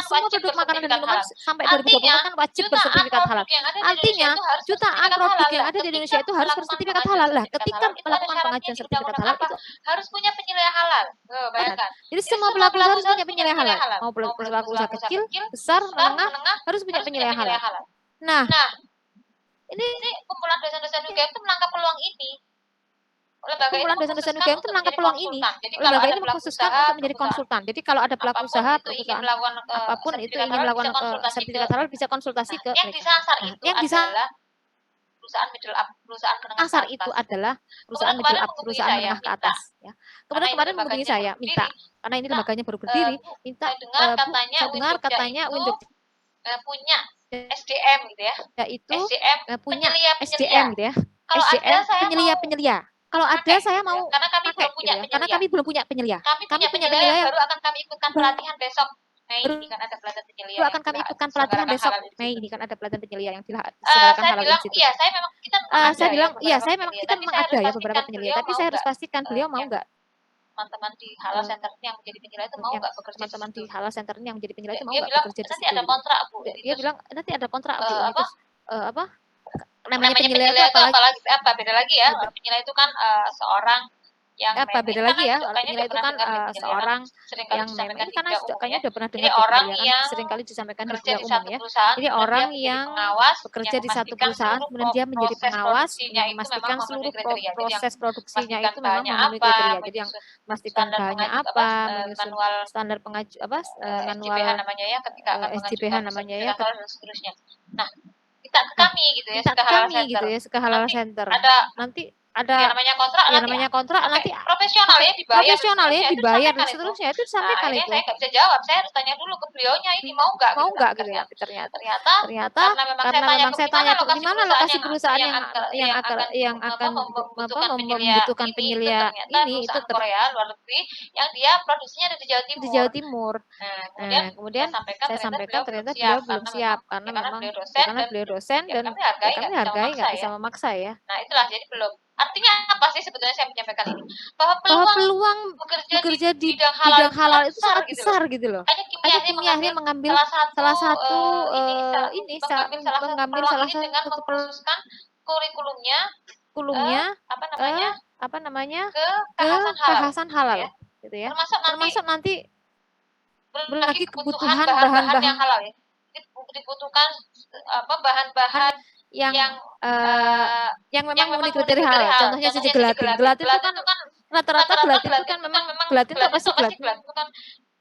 sampai 2024 kan wajib bersertifikat halal. Artinya jutaan produk yang ada di Indonesia itu harus bersertifikat halal. Lah, ketika melakukan pengajuan sertifikat halal itu harus punya penilaian halal. Bayangkan. Jadi semua pelaku usaha harus punya penilaian halal. Mau pelaku usaha kecil, besar, menengah harus punya penilaian halal. Nah, ini kumpulan dosen-dosen UGM itu menangkap peluang ini. Lembaga ini mengkhususkan untuk menjadi konsultan. Jadi kalau ada pelaku usaha, perusahaan apapun itu ingin melakukan sertifikat halal bisa konsultasi ke mereka. Yang disasar perusahaan menengah asar itu adalah perusahaan middle up, perusahaan menengah ke atas. Ya. Kemudian kemarin menghubungi saya, minta karena ini lembaganya baru berdiri, minta saya dengar katanya untuk punya SDM gitu ya. Yaitu SDM punya SDM gitu ya. Kalau SDM penyelia. Kalau ada pakai, saya gitu ya. mau Karena kami pakai belum gitu punya ya. Karena penyelia. kami belum punya penyelia. Kami punya penyelia yang baru akan kami ikutkan pelatihan besok. Mei ini kan ada pelatihan penyelia baru yang akan kami ikutkan pelatihan diselenggarakan besok halal di Mei situ. ini kan ada pelatihan penyelia yang diselenggarakan Saya Halal bilang, Institute. iya, saya memang kita memang ada Saya bilang, iya, beberapa saya memang penyelia, kita tapi memang saya ada harus ya beberapa pastikan penyelia, beliau tapi mau saya harus nggak, pastikan beliau mau nggak teman-teman di Halal Center yang menjadi penyelia itu mau yang nggak bekerja di teman-teman di situ. Halal Center yang menjadi penyelia itu mau Dia nggak bilang bekerja di nanti situ. ada kontrak, Bu. Dia bilang nanti ada kontrak, Bu. Ini Apa? terus apa? Namanya Penyelia itu penyelia itu apalagi? apa beda lagi ya? Penyelia itu kan seorang yang Apa memang, beda karena lagi ya? juga kayaknya Penyelia udah itu pernah kan dengar deh penyelia kan seorang seringkali yang memang disampaikan ini di karena bidang umum kayaknya ya. udah pernah Jadi dengar di orang kuliah kan yang seringkali disampaikan di bekerja kuliah di umum satu ya. perusahaan, Jadi kemudian dia orang menjadi yang pengawas bekerja yang di satu memastikan perusahaan, seluruh kemudian dia menjadi proses pengawas produksinya yang itu memang memastikan memenuhi seluruh kriteria. Jadi yang proses produksinya memastikan itu memang bahannya memenuhi apa, kriteria. Jadi yang menyusun memastikan standar bahannya pengaju apa, menyusun manual standar pengaju apa manual SJPH namanya ya ketika akan SJPH mengajukan namanya ya, sertifikat halal dan seterusnya. Nah, kita ke nah kami gitu ya, minta ke ke Halal kami gitu Center. ya, ke Halal Nanti Center. ada Nanti yang ada namanya kontrak ya nanti namanya kontrak pakai nanti profesional pakai ya, dibayar dan profesional ya, seterusnya, itu dibayar dan disampaikan itu. seterusnya itu Nah, disampaikan akhirnya itu. saya nggak bisa jawab, saya harus tanya dulu ke beliaunya ini mau nggak Mau gitu kan. nggak gitu ya, Ternyata ternyata karena memang saya tanya di lokasi mana perusahaan lokasi perusahaan yang akan membutuhkan penyelia membutuhkan ini itu penyelia ternyata ini itu perusahaan Korea luar negeri yang dia produksinya ada di Jawa di Timur. Jawa Timur. Nah, Nah, saya kemudian sampaikan saya ternyata sampaikan beliau belum ternyata siap beliau belum karena memang siap karena karena memang beliau dosen karena dan beliau dosen ya dan kami ya hargai kami nggak bisa hargai memaksa nggak bisa ya. memaksa ya. Nah, itulah jadi belum. Artinya apa sih sebetulnya saya menyampaikan ini? Bahwa Bahwa peluang peluang bekerja di bekerja di bidang halal bidang itu halal sangat itu besar sangat gitu loh. besar gitu loh. Makanya kimia Makanya akhirnya kimia mengambil akhirnya mengambil salah satu salah satu mengambil mengambil salah salah satu peluang ini dengan satu mengkhususkan kurikulumnya kurikulumnya apa namanya apa namanya ke ke kekhasan halal, kekhasan gitu halal ya. gitu ya. Termasuk nanti Belum belum lagi lagi kebutuhan kebutuhan bahan-bahan yang bahan-bahan halal ya. Dibutuhkan bahan-bahan yang yang yang yang memang memang memenuhi memenuhi kriteria halal. kriteria halal. Contohnya saja Contohnya saja gelatin. gelatin. Gelatin itu Gelatin kan itu kan rata-rata rata-rata gelatin itu kan memang gelatin itu apa itu sih pasti gelatin? gelatin itu kan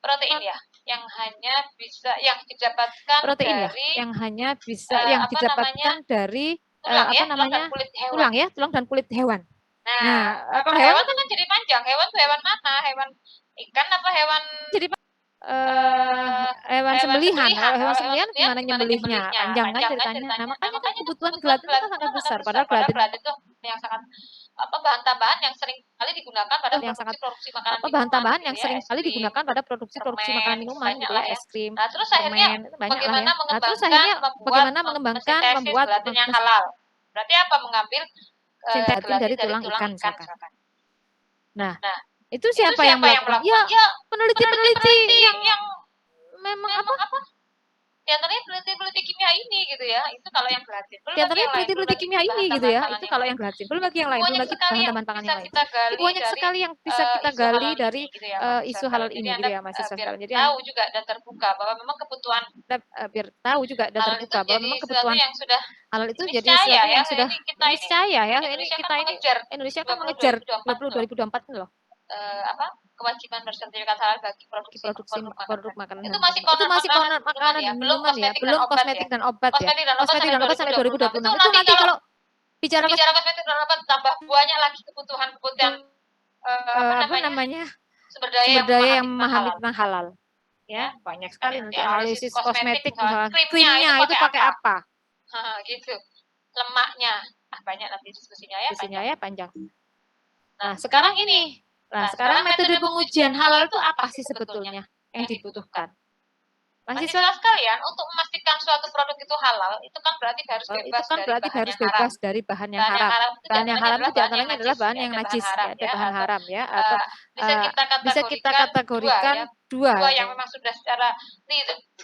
protein ya, yang hanya bisa yang didapatkan Protein ya, dari yang hanya bisa yang apa namanya didapatkan dari tulang ya, apa tulang dan namanya kulit hewan. tulang ya, tulang dan kulit hewan. Nah, Nah, kalau kalau hewan hewan itu kan kan jadi panjang. Hewan tuh hewan mana? Hewan ikan apa hewan jadi eh hewan hewan sembelihan. sembelihan. Kalau hewan Kalau hewan sembelihan sembelihan gimana gimana nyembelihnya? nyembelihnya? Panjang kan Panjang kan ceritanya. Nah, ceritanya. Nah, makanya kan makanya kebutuhan kebutuhan gelatin itu kan gelatin itu sangat kan sangat besar. besar. Padahal Padahal gelatin gelatin itu yang sangat bahan tambahan yang sering kali digunakan pada yang sangat produksi makanan bahan minuman tambahan gitu yang ya, sering es kali krim, digunakan pada produksi permen, makanan minuman banyak gitu lah ya, ya. es krim, Nah, terus akhirnya permen, itu banyak lah ya. bagaimana Nah, terus mengembangkan akhirnya membuat bagaimana mengembangkan, mensintesis membuat gelatin yang halal. Berarti apa? Mengambil sintetin gelatin dari dari tulang tulang ikan ikan misalkan. misalkan. Nah, Nah, itu itu siapa yang siapa yang melakukan? Ya, melakukan? Ya, peneliti-peneliti peneliti-peneliti yang yang memang memang apa? apa? Di antaranya peneliti-peneliti kimia ini gitu ya. Itu kalau yang gelatin. Belum Di lagi antaranya yang lain, belum peneliti-peneliti lagi kimia ini bahan gitu tambahan ya. pangan Itu yang kalau lain. yang gelatin. Belum lagi yang lain, belum Banyak lagi sekali bahan yang tambahan pangan bisa yang lain. kita Itu gali banyak dari sekali yang bisa kita isu gali halal dari ini gitu ya mahasiswa isu halal sekalian. Jadi ini Anda gitu ya mahasiswa biar sekalian. Jadi tahu juga dan terbuka bahwa memang kebutuhan Anda biar tahu juga dan halal itu terbuka bahwa jadi memang sesuatu kebutuhan yang sudah halal itu jadi niscaya sesuatu ya. yang sudah Ini kita ini niscaya ya. Ini Indonesia kan kita ini mengejar Indonesia kan 20 mengejar 2024 20 loh. 2024 ini loh. Apa kewajiban bersertifikat halal bagi produksi Produk makanan itu dan masih minuman. Itu masih makanan minuman makanan ya, dan belum minuman ya, kosmetik dan belum obat ya. kosmetik dan obat ya. Kosmetik dan obat Kosmetik sampai dan obat sampai 2026. Itu 2026. Itu nanti nanti kalau kalau bicara bicara kosmetik dan obat tambah banyak lagi kebutuhan apa apa namanya namanya sumber daya sumber yang daya memahami yang tentang memahami halal tentang halal ya. ya banyak Kan sekali nanti analisis analisis kosmetik kosmetik misalnya misalnya krimnya krimnya itu itu pakai pakai apa. apa Gitu, lemaknya banyak nanti diskusinya ya isinya panjang. ya panjang. Nah, Sekarang ini sekarang metode pengujian halal itu apa sih sebetulnya yang dibutuhkan? Mahasiswa sekalian, untuk memastikan suatu produk itu halal, itu kan berarti harus itu bebas kan dari berarti bahan harus yang haram. bebas dari bahan yang Bahan yang haram. haram itu Bahan yang haram itu diantaranya adalah bahan yang ada bahan najis, haram ya, ada ya, bahan atau haram ya, atau bisa kita kategorikan dua dua yang memang sudah secara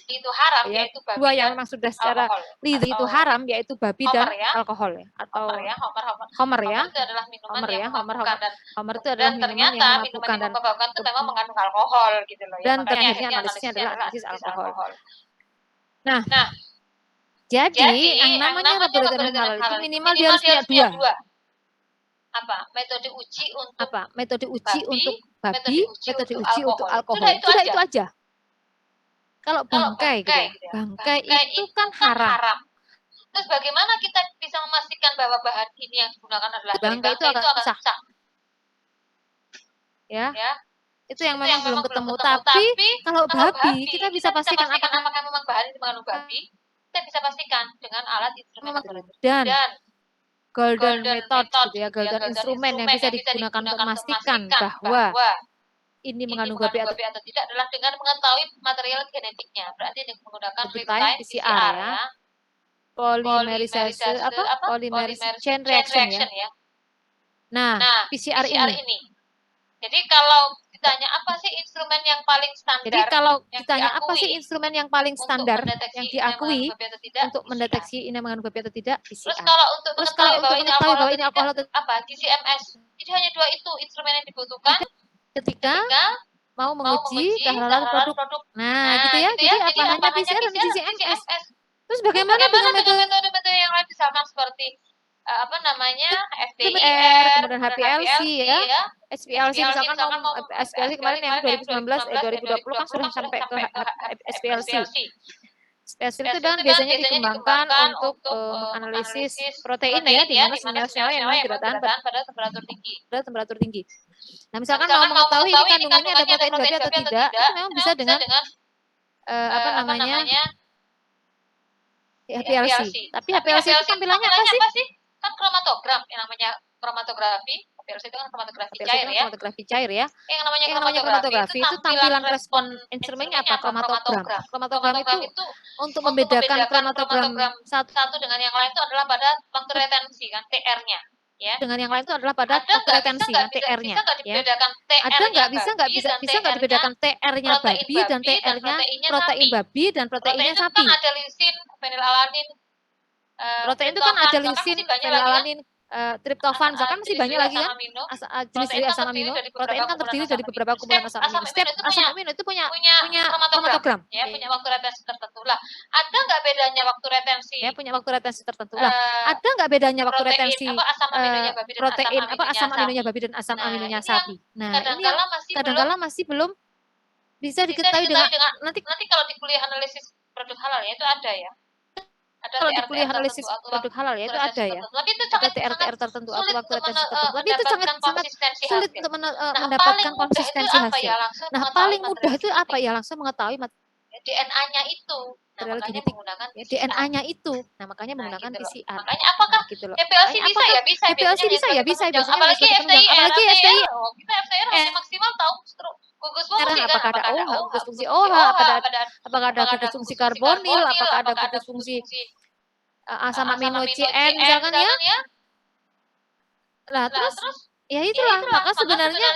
itu haram, ya, yaitu babi dua yang dan memang sudah secara alkohol. lidhi itu haram, yaitu babi dan Homer ya, alkohol ya, atau homer homer ya, itu adalah minuman yang memabukkan homer itu adalah minuman yang ternyata minuman memabukkan yang memabukkan itu memang mengandung alkohol gitu loh ya. dan Makanya terakhirnya akhirnya analisisnya analisisnya adalah adalah analisis analisis alkohol. alkohol. Nah, Jadi yang namanya laboratorium halal itu minimal dia harus punya dua. Apa? Metode uji untuk metode uji untuk babi, metode uji untuk alkohol. Sudah itu aja. Kalau bangkai gitu ya. Bangkai itu kan haram. Terus bagaimana kita bisa memastikan bahwa bahan ini yang digunakan adalah dari bangkai itu agak susah. Ya. Itu yang memang belum ketemu. Tapi kalau babi kita bisa pastikan apakah memang bahan itu mengandung babi. Kita bisa pastikan dengan alat instrumen laboratorium. Dan golden method gitu ya, golden instrumen yang bisa digunakan untuk memastikan bahwa ini mengandung babi atau tidak adalah dengan mengetahui material genetiknya. Berarti menggunakan real time PCR ya. Polimerisasi polimerisasi chain reaction ya. Nah, PCR ini. Jadi kalau ditanya apa sih instrumen yang paling standar? Jadi kalau ditanya apa sih instrumen yang paling standar yang diakui untuk mendeteksi ini mengandung babi atau tidak? PCR. Terus kalau untuk mengetahui bahwa ini alkohol atau apa? GCMS. Jadi hanya 2 itu instrumen yang dibutuhkan ketika mau menguji kehalalan produk. Nah, gitu ya. Jadi apa hanya PCR dan GCMS. Terus bagaimana dengan metode-metode yang lain misalkan seperti FTIR, kemudian HPLC ya. SPLC misalkan SPLC kemarin yang 2019 2020 kan sudah sampai ke SPLC. SPLC itu dan biasanya dikembangkan untuk menganalisis protein ya, di mana senyawa-senyawa yang memang tidak tahan pada temperatur tinggi. Nah, misalkan mau mengetahui ini kandungannya ada protein babi atau tidak, itu memang bisa dengan HPLC. Tapi HPLC itu tampilannya apa sih? Kan kromatogram, yang namanya kromatografi. HPLC itu kan kromatografi cair ya. Kromatografi cair ya. Yang namanya kromatografi itu tampilan respon instrumennya apa? Kromatogram. Kromatogram itu untuk membedakan kromatogram satu dengan yang lain itu adalah pada waktu retensi kan, TR-nya. Ya. Dengan yang lain itu adalah pada waktu retensi kan, TR-nya. Ya. Ada nggak bisa dibedakan TR-nya babi dan TR-nya protein babi dan proteinnya sapi? Kan ada lisin, fenilalanin. Protein itu kan ada lisin, fenilalanin, triptofan, misalkan masih banyak lagi kan jenis dari asam amino. Protein kan terdiri dari beberapa kumpulan asam amino. Setiap asam amino itu punya kromatogram. Ya, punya waktu retensi tertentu lah. Ada nggak bedanya waktu retensi? Ya, punya waktu retensi tertentu lah. Ada nggak bedanya waktu retensi protein asam aminonya babi dan asam aminonya sapi? Nah, ini kadang-kala masih belum bisa diketahui dengan nanti kalau di kuliah analisis produk halal ya itu ada ya. Kalau di kuliah analisis produk halal ya itu ada ya. Ada TR-TR tertentu atau waktu retensi tertentu. Tapi itu sangat sulit untuk mendapatkan konsistensi hasil. Nah, paling mudah itu apa ya? Langsung mengetahui DNA-nya itu. Material genetik DNA-nya itu. Nah, makanya menggunakan PCR. Makanya apakah HPLC bisa ya? Bisa ya, bisa. Apalagi FTIR. Kita FTIR hanya maksimal tahu gugus fungsi kan? Apakah ada OH, gugus fungsi OH, apakah ada gugus fungsi karbonil, apakah ada gugus fungsi asam amino CN misalkan ya. Nah, terus ya itulah. Maka sebenarnya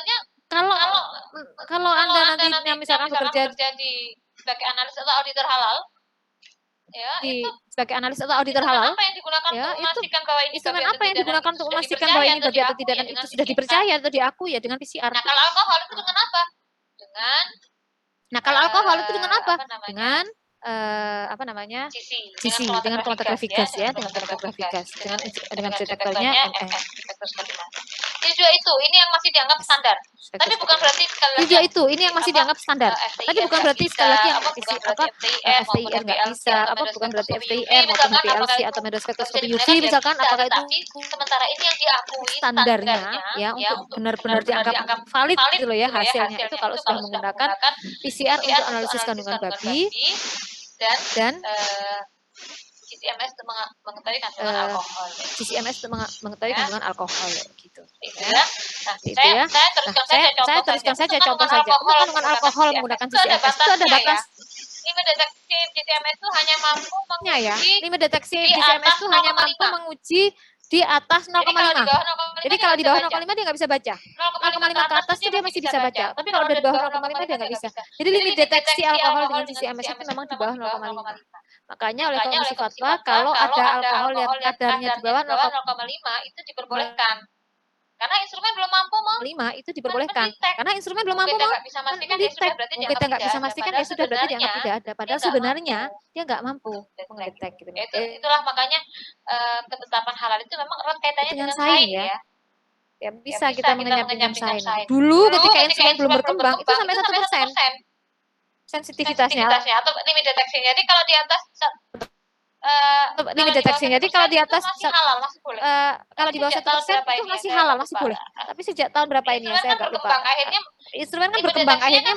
kalau Anda nantinya misalkan bekerja di sebagai analis atau auditor halal, ya, sebagai analis atau auditor halal, apa yang digunakan ya, untuk memastikan bahwa ini instrumen apa yang digunakan untuk memastikan bahwa ini babi atau tidak dan itu sudah dipercaya atau diakui ya dengan PCR. Nah, kalau alkohol itu dengan apa? Kalau alkohol itu dengan apa? Dengan GC, dengan kromatografi gas ya, dengan kromatografi gas, dengan detektornya NF. Jadi itu, ini yang masih dianggap standar. Tapi bukan berarti sekali lagi ini yang masih dianggap standar. Tapi bukan berarti sekali lagi yang FTIR nggak bisa, bukan berarti FTIR maupun HPLC atau medospektroskopi UV misalkan, apakah itu sementara ini yang diakui standarnya ya untuk benar-benar dianggap valid gitu loh ya hasilnya itu kalau sudah menggunakan PCR untuk analisis kandungan babi dan GCMS untuk mengetahui kandungan alkohol. GCMS untuk mengetahui kandungan alkohol gitu. Ya. Nah, saya teruskan saja contoh saja. Untuk kandungan alkohol menggunakan GCMS itu ada batas. Limit deteksi GCMS itu hanya mampu menguji limit deteksi GCMS itu hanya mampu menguji di atas 0,5. Jadi kalau di bawah 0,5 dia nggak bisa baca. 0,5 ke atas dia masih bisa baca. Tapi kalau udah di bawah 0,5 dia nggak bisa. Jadi limit deteksi alkohol dengan GCMS itu memang di bawah 0,5. Makanya oleh Komisi Fatwa kalau ada alkohol yang kadarnya di bawah 0,5 itu diperbolehkan. Karena instrumen belum mampu 5 itu diperbolehkan. Karena instrumen belum mampu mendetek. Kita nggak bisa memastikan ya sudah berarti dianggap tidak ada. Padahal sebenarnya dia nggak mampu mendetek gitu. Itulah makanya ketetapan halal itu memang erat kaitannya dengan sains ya. Ya bisa kita menyampingkan sains. Dulu ketika instrumen belum berkembang itu sampai 1% sensitivitasnya atau limit deteksinya. Jadi kalau di atas limit deteksinya. Jadi kalau di atas masih halal, masih boleh. Kalau di bawah 1% itu masih halal, masih boleh. Tapi sejak tahun berapa ini ya saya agak lupa. Instrumen kan berkembang akhirnya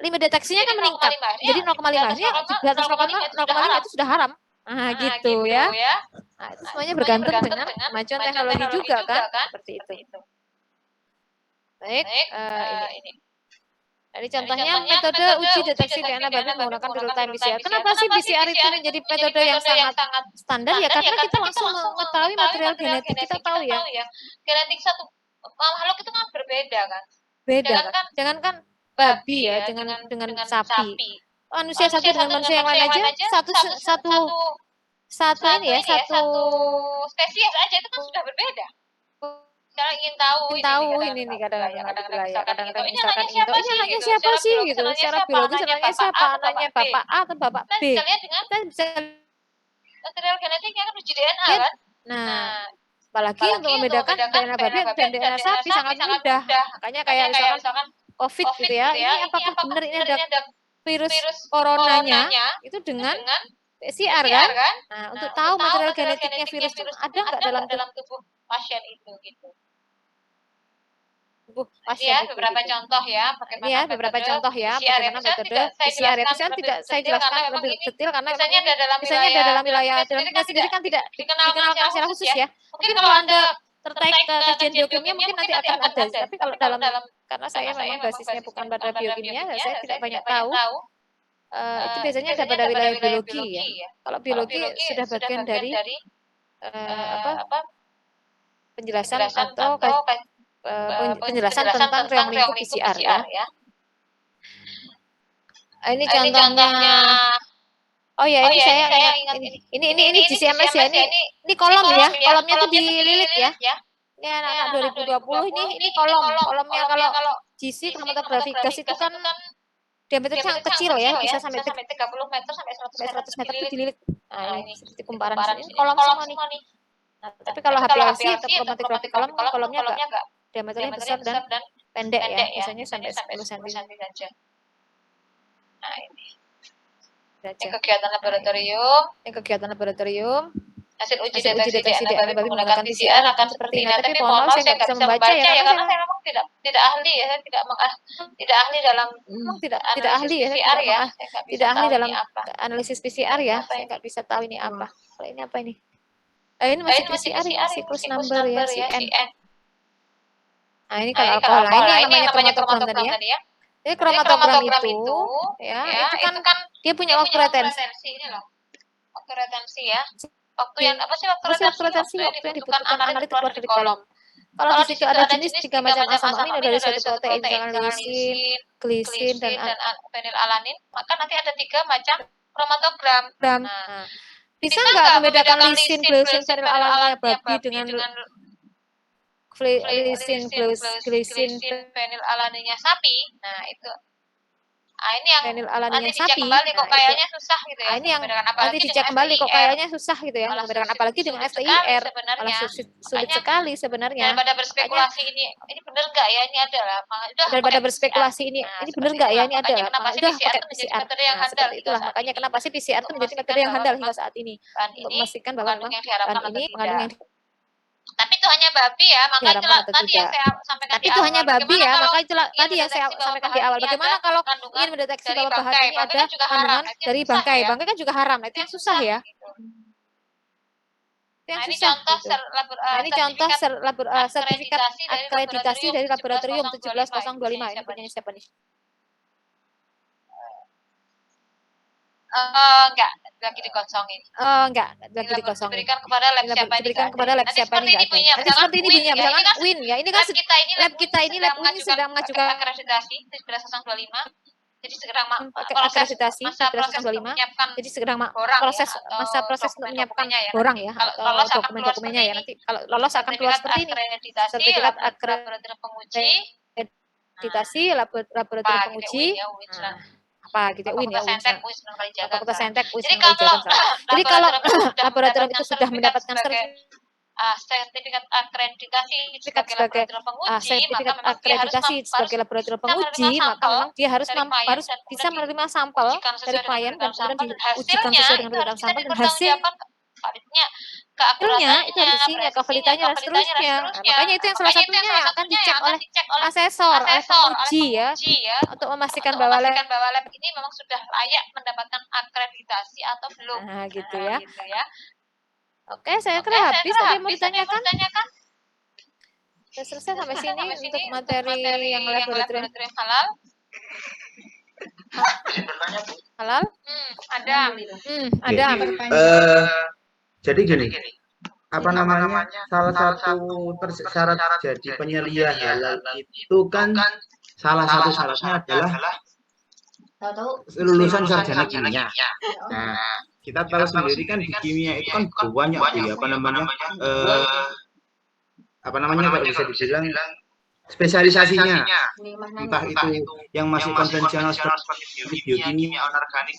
limit deteksinya kan meningkat. Jadi 0,5 ini di atas 0,5 itu sudah haram. Gitu ya. Nah, itu semuanya bergantung dengan kemajuan teknologi juga kan, seperti itu. Baik, ini. Jadi contohnya metode uji deteksi DNA babi menggunakan real time PCR. Kenapa sih PCR itu menjadi metode yang sangat standar? Ya karena kita langsung mengetahui material genetik. Kita tahu ya. Genetik satu makhluk itu kan berbeda kan. Beda kan. Jangankan babi ya dengan sapi. Manusia satu dengan manusia yang lain aja satu ini ya, satu spesies aja itu kan sudah berbeda. Kalau ingin tahu ini nih kadang-kadang misalkan ini anaknya siapa sih gitu, secara biologis anaknya siapa, anaknya bapak A atau bapak B. Kita bisa material genetiknya kan uji DNA kan. Nah, apalagi untuk membedakan DNA babi dan DNA sapi sangat mudah. Makanya kayak misalkan COVID gitu ya, ini apakah benar ini ada virus coronanya itu dengan PCR kan? Nah, untuk tahu material genetiknya virus itu ada nggak dalam tubuh pasien itu gitu. Pasien ya, beberapa contoh ya, bagaimana bagaimana metode PCR itu saya jelaskan lebih detail karena misalnya ada dalam wilayah kita sendiri kan tidak dikenalkan secara khusus ya. Mungkin kalau Anda tertarik ke kajian biokimia mungkin nanti akan ada, tapi kalau dalam karena saya memang basisnya bukan pada biokimia, saya tidak banyak tahu. Itu biasanya ada pada wilayah biologi ya. Kalau biologi sudah bagian dari penjelasan atau penjelasan tentang reong lingkup PCR ya. Ini contohnya. Oh ya, ini saya ingat ini GCMS ya. Ini kolom ya. Kolomnya tuh dililit ya. Ini anak-anak 2020 ini kolomnya kalau GC kromatografi gas itu kan diameternya sangat kecil ya, bisa sampai 30 meter sampai 100 meter itu dililit. Nah, ini seperti kumparan ini kolom semua nih. Nah, tapi kalau HPLC atau kromatografi kolomnya enggak diameternya besar dan pendek ya, biasanya sampai 10 cm saja. Nah, ini kegiatan laboratorium. Hasil uji deteksi DNA babi menggunakan PCR akan seperti ini. Tapi mohon maaf saya nggak bisa membaca ya, karena saya memang tidak ahli ya, saya tidak ahli dalam tidak ahli ya, tidak ahli dalam analisis PCR ya, saya nggak bisa tahu ini apa. Kalau ini apa ini? Ini masih PCR, ini siklus number ya, CN. Nah, ini kalau alkohol. Nah, ini yang namanya kromatogram tadi ya. Jadi kromatogram itu ya, itu kan dia punya waktu retensi. Ini loh. Waktu retensi ya. Waktu yang waktu yang dibutuhkan analitik keluar dari kolom. Kalau di situ ada jenis 3 macam asam amino dari suatu protein, misalkan lisin, glisin dan fenilalanin, maka nanti ada 3 macam kromatogram. Nah, bisa nggak membedakan lisin, glisin, fenilalaninnya babi dengan glisin, fenilalaninnya sapi? Nah, itu. Ini yang fenilalaninnya sapi. Kembali kok kayaknya susah gitu ya. Ini yang nanti dicek kembali kok kayaknya susah gitu ya. Membedakan apalagi dengan FTIR. Malah sulit sekali sebenarnya. Daripada berspekulasi ini benar nggak ya, ini adalah. Daripada berspekulasi ini benar nggak ya, ini adalah. Udah pakai PCR. Nah, seperti itulah. Makanya kenapa sih PCR itu menjadi metode yang handal hingga saat ini. Untuk memastikan bahwa memang bahan ini mengandung yang tapi itu hanya babi ya, maka itulah tadi yang saya sampaikan di awal. Itu hanya babi ya, maka itulah tadi yang saya sampaikan di awal. Bagaimana kalau ingin mendeteksi bahwa bahan ini ada kandungan dari bangkai? Bangkai kan juga haram, itu yang susah ya. Ini contoh sertifikat akreditasi dari laboratorium 17025. Ini punya siapa nih? Enggak, lagi dikosongin. Enggak, lagi dikosongin. Diberikan kepada lab siapa ini? Kepada lab siapa ini enggak ada. Nanti seperti ini bunyinya, misalkan WIN ya. Ini kan lab kita ini sedang mengajukan akreditasi 17025. Jadi sedang akreditasi 17025. Jadi sedang proses untuk menyiapkan borang ya atau dokumen-dokumennya ya. Nanti kalau lolos akan keluar seperti ini. Sertifikat akreditasi laboratorium penguji. Apa gitu WIN ya, Fakultas Saintek Jadi kalau laboratorium itu sudah mendapatkan sertifikat akreditasi sebagai laboratorium penguji, maka memang dia harus bisa menerima sampel dari klien dan kemudian diujikan sesuai dengan program sampel dan hasilnya itu harus isinya kevalitannya dan seterusnya. Makanya itu yang salah satunya yang akan dicek oleh asesor, oleh penguji ya, untuk memastikan bahwa lab ini memang sudah layak mendapatkan akreditasi atau belum. Nah, gitu ya. Oke, saya kira habis tadi yang mau ditanyakan. Sudah selesai sampai sini untuk materi yang laboratorium halal. halal. Ada. Ada. Jadi gini, apa namanya, salah satu syarat jadi penyelia halal itu kan salah satu syaratnya adalah lulusan sarjana kimia. Nah, kita tahu sendiri kan di kimia itu kan banyak ya, apa namanya kalau bisa dibilang spesialisasinya, entah itu yang masih konvensional seperti biokimia, anorganik,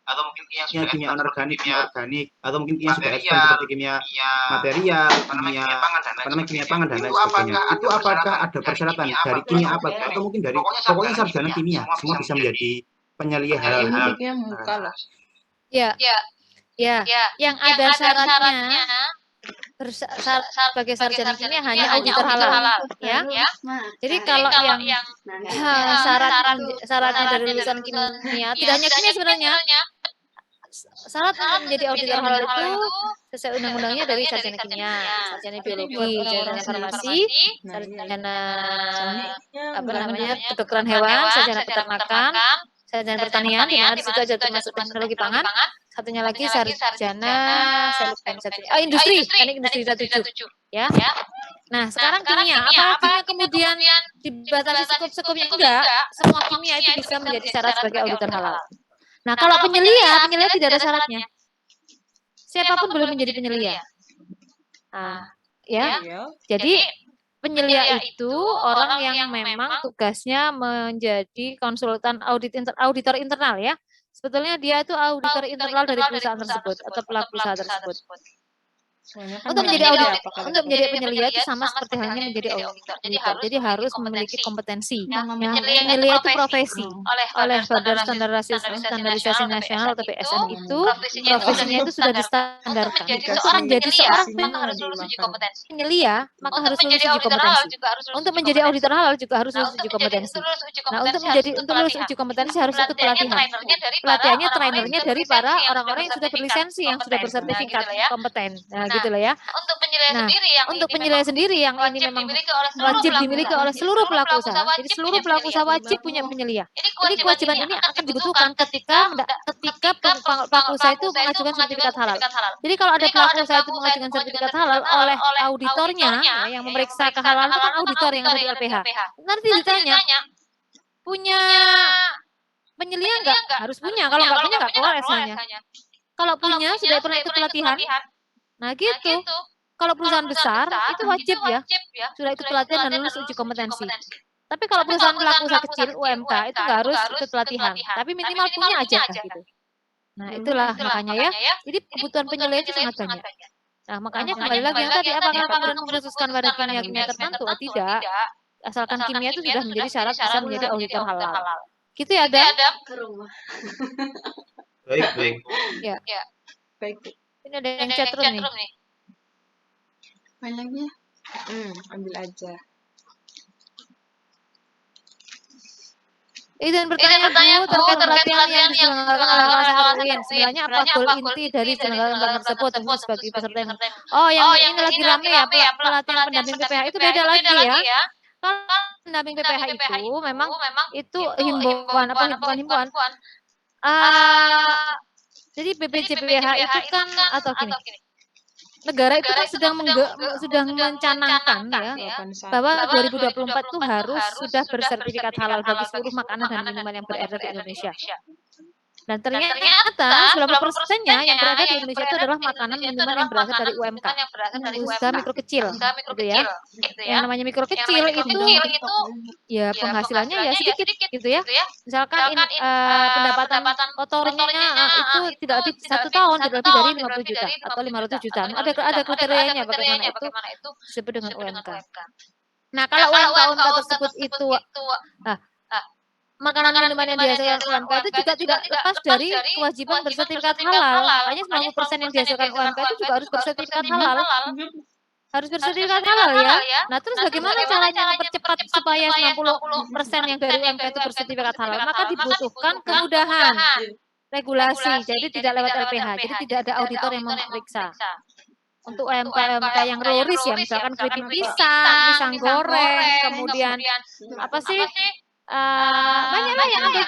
atau mungkin kimia anorganik, atau mungkin kimia sudah ekstern seperti kimia material, kimia pangan dan lain sebagainya. Itu apakah ada persyaratan dari kimia apa atau mungkin dari pokoknya sarjana kimia semua bisa menjadi penyelia halal gitu? Ya. Yang ada syaratnya sebagai sarjana kimia hanya auditor halal, ya. Jadi kalau yang syaratnya dari lulusan kimia, tidak hanya kimia sebenarnya, syarat untuk menjadi auditor halal itu sesuai undang-undangnya dari sarjana kimia, sarjana biologi, sarjana farmasi, sarjana kedokteran hewan, sarjana peternakan, sarjana pertanian, di mana di situ aja termasuk teknologi pangan. Satunya lagi sarjana industri, teknik industri 7, ya. Nah, sekarang kimia, apakah kimia kemudian dibatasi skop-skopnya? Enggak, semua kimia itu bisa menjadi syarat sebagai auditor halal. Nah, kalau penyelia tidak ada syaratnya. Siapapun boleh menjadi penyelia. Nah, ya. Jadi penyelia itu orang yang memang tugasnya menjadi konsultan auditor internal, ya. Sebetulnya dia itu auditor internal dari perusahaan tersebut atau pelaku usaha tersebut. Untuk menjadi penyelia itu sama seperti halnya menjadi auditor. Jadi harus memiliki kompetensi. Penyelia itu profesi oleh Badan Standarisasi Nasional atau BSN itu profesinya itu sudah distandarkan. Untuk menjadi seorang penyelia maka harus lulus uji kompetensi. Untuk menjadi auditor halal juga harus lulus uji kompetensi. Nah, untuk lulus uji kompetensi harus ikut pelatihan. Pelatihannya trainernya dari para orang-orang yang sudah berlisensi, yang sudah bersertifikat kompeten. Nah, gitu loh ya. Untuk penyelia sendiri yang ini memang wajib dimiliki oleh seluruh pelaku usaha. Jadi seluruh pelaku usaha wajib punya penyelia. Jadi kewajiban ini akan dibutuhkan ketika pelaku usaha itu mengajukan sertifikat halal. Jadi kalau ada pelaku usaha itu mengajukan sertifikat halal oleh auditornya, yang memeriksa kehalalan itu kan auditor yang ada di LPH. Nanti ditanya, punya penyelia enggak? Harus punya. Kalau enggak punya enggak keluar S-nya. Kalau punya sudah pernah ikut pelatihan. Nah, gitu. Kalau perusahaan besar itu wajib ya, sudah ikut pelatihan dan lulus uji kompetensi. Tapi kalau perusahaan pelaku usaha kecil UMK itu nggak harus ikut pelatihan, tapi minimal punya aja gitu. Nah, itulah makanya ya. Jadi kebutuhan penyelia itu sangat banyak. Nah, makanya kembali lagi yang tadi, apakah kemudian mengkhususkan pada kimia-kimia tertentu? Tidak. Asalkan kimia itu sudah menjadi syarat bisa menjadi auditor halal. Gitu ya, Adam? Baik. Ya. Baik. Ini ada yang chatroom nih. Banyaknya? Ambil aja. Izin bertanya Bu terkait pelatihan yang diselenggarakan oleh mahasiswa UIN. Sebenarnya apa goal inti dari penyelenggaraan tersebut sebagai peserta yang yang ini lagi rame ya, pelatihan pendamping PPH itu beda lagi ya. Kalau pendamping PPH itu memang itu himbauan himbauan. Jadi BPJPH itu kan atau gini. Negara itu kan sudah mencanangkan ya bahwa 2024 itu harus sudah bersertifikat halal bagi seluruh makanan dan minuman yang beredar di Indonesia. Dan ternyata 90%-nya yang berada di Indonesia itu adalah makanan minuman yang berasal dari UMK, usaha mikro kecil, gitu ya. Yang namanya mikro kecil itu ya penghasilannya ya sedikit, gitu ya. Misalkan pendapatan kotornya itu tidak lebih 1 tahun, tidak lebih dari 50 juta atau 500 juta. Ada kriterianya bagaimana itu disebut dengan UMK. Nah, kalau UMK tersebut itu makanan minuman yang dihasilkan UMK itu juga tidak lepas dari kewajiban bersertifikat halal. Makanya 90% yang dihasilkan UMK itu juga harus bersertifikat halal. Harus bersertifikat halal ya. Nah, terus bagaimana caranya mempercepat supaya 90% yang dari UMK itu bersertifikat halal? Maka dibutuhkan kemudahan. regulasi, jadi tidak lewat LPH, jadi tidak ada auditor yang memeriksa. Untuk UMK yang low risk ya, misalkan keripik pisang goreng, kemudian apa sih, banyak lah yang ada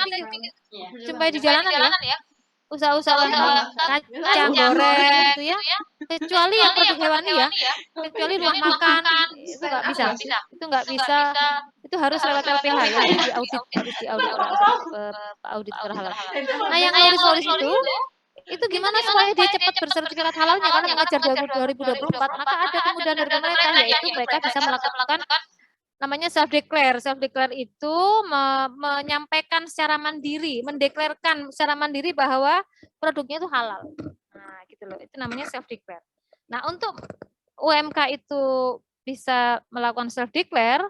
jumpai di jalanan ya, usaha-usaha kacang goreng gitu ya, kecuali yang produk hewani ya, kecuali ruang makan itu nggak bisa, itu harus lewat LPH ya, harus diaudit oleh auditor halal. Nah yang low risk itu gimana supaya dia cepat bersertifikat halalnya, karena mengajar 2024, maka ada kemudahan dari pemerintah, yaitu mereka bisa melakukan namanya self declare. Self declare itu menyampaikan secara mandiri, mendeklarkan secara mandiri bahwa produknya itu halal. Nah, gitu loh. Itu namanya self declare. Nah, untuk UMK itu bisa melakukan self declare,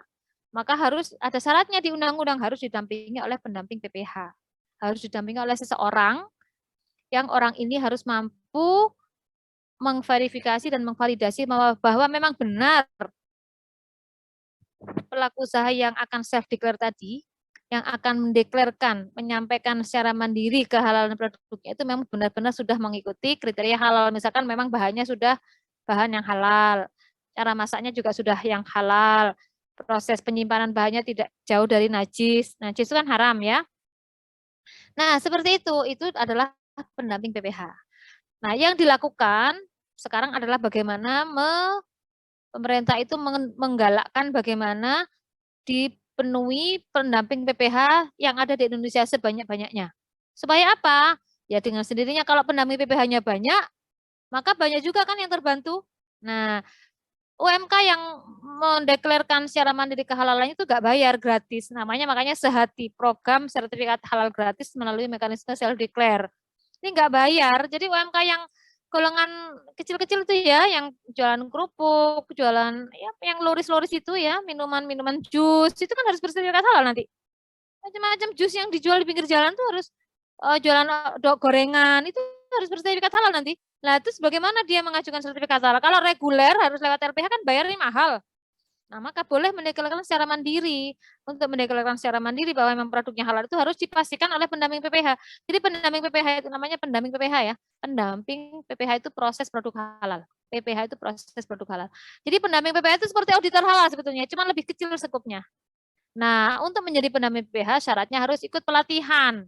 maka harus ada syaratnya di undang-undang, harus didampingi oleh pendamping PPH. Harus didampingi oleh seseorang yang orang ini harus mampu mengverifikasi dan mengvalidasi bahwa memang benar pelaku usaha yang akan self declare tadi, yang akan mendeklarkan, menyampaikan secara mandiri kehalalan produknya itu memang benar-benar sudah mengikuti kriteria halal. Misalkan memang bahannya sudah bahan yang halal, cara masaknya juga sudah yang halal, proses penyimpanan bahannya tidak jauh dari najis. Najis itu kan haram ya. Nah, seperti itu adalah pendamping PPH. Nah, yang dilakukan sekarang adalah bagaimana pemerintah itu menggalakkan bagaimana dipenuhi pendamping PPH yang ada di Indonesia sebanyak-banyaknya. Supaya apa? Ya dengan sendirinya kalau pendamping PPH-nya banyak, maka banyak juga kan yang terbantu. Nah, UMK yang mendeklarkan secara mandiri kehalalannya itu nggak bayar, gratis. Namanya makanya Sehati, program sertifikat halal gratis melalui mekanisme self declare. Ini nggak bayar. Jadi UMK yang golongan kecil-kecil itu ya, yang jualan kerupuk, jualan ya yang loris-loris itu ya, minuman jus, itu kan harus bersertifikat halal nanti. Macam-macam jus yang dijual di pinggir jalan tuh harus jualan gorengan, itu harus bersertifikat halal nanti. Nah, terus bagaimana dia mengajukan sertifikat halal? Kalau reguler harus lewat LPH kan bayarnya mahal. Nah, maka boleh mendeklarasikan secara mandiri. Untuk mendeklarasikan secara mandiri bahwa memang produknya halal itu harus dipastikan oleh pendamping PPH. Jadi pendamping PPH itu namanya pendamping PPH ya. Pendamping PPH itu proses produk halal. PPH itu proses produk halal. Jadi pendamping PPH itu seperti auditor halal sebetulnya, cuma lebih kecil skupnya. Nah, untuk menjadi pendamping PPH syaratnya harus ikut pelatihan.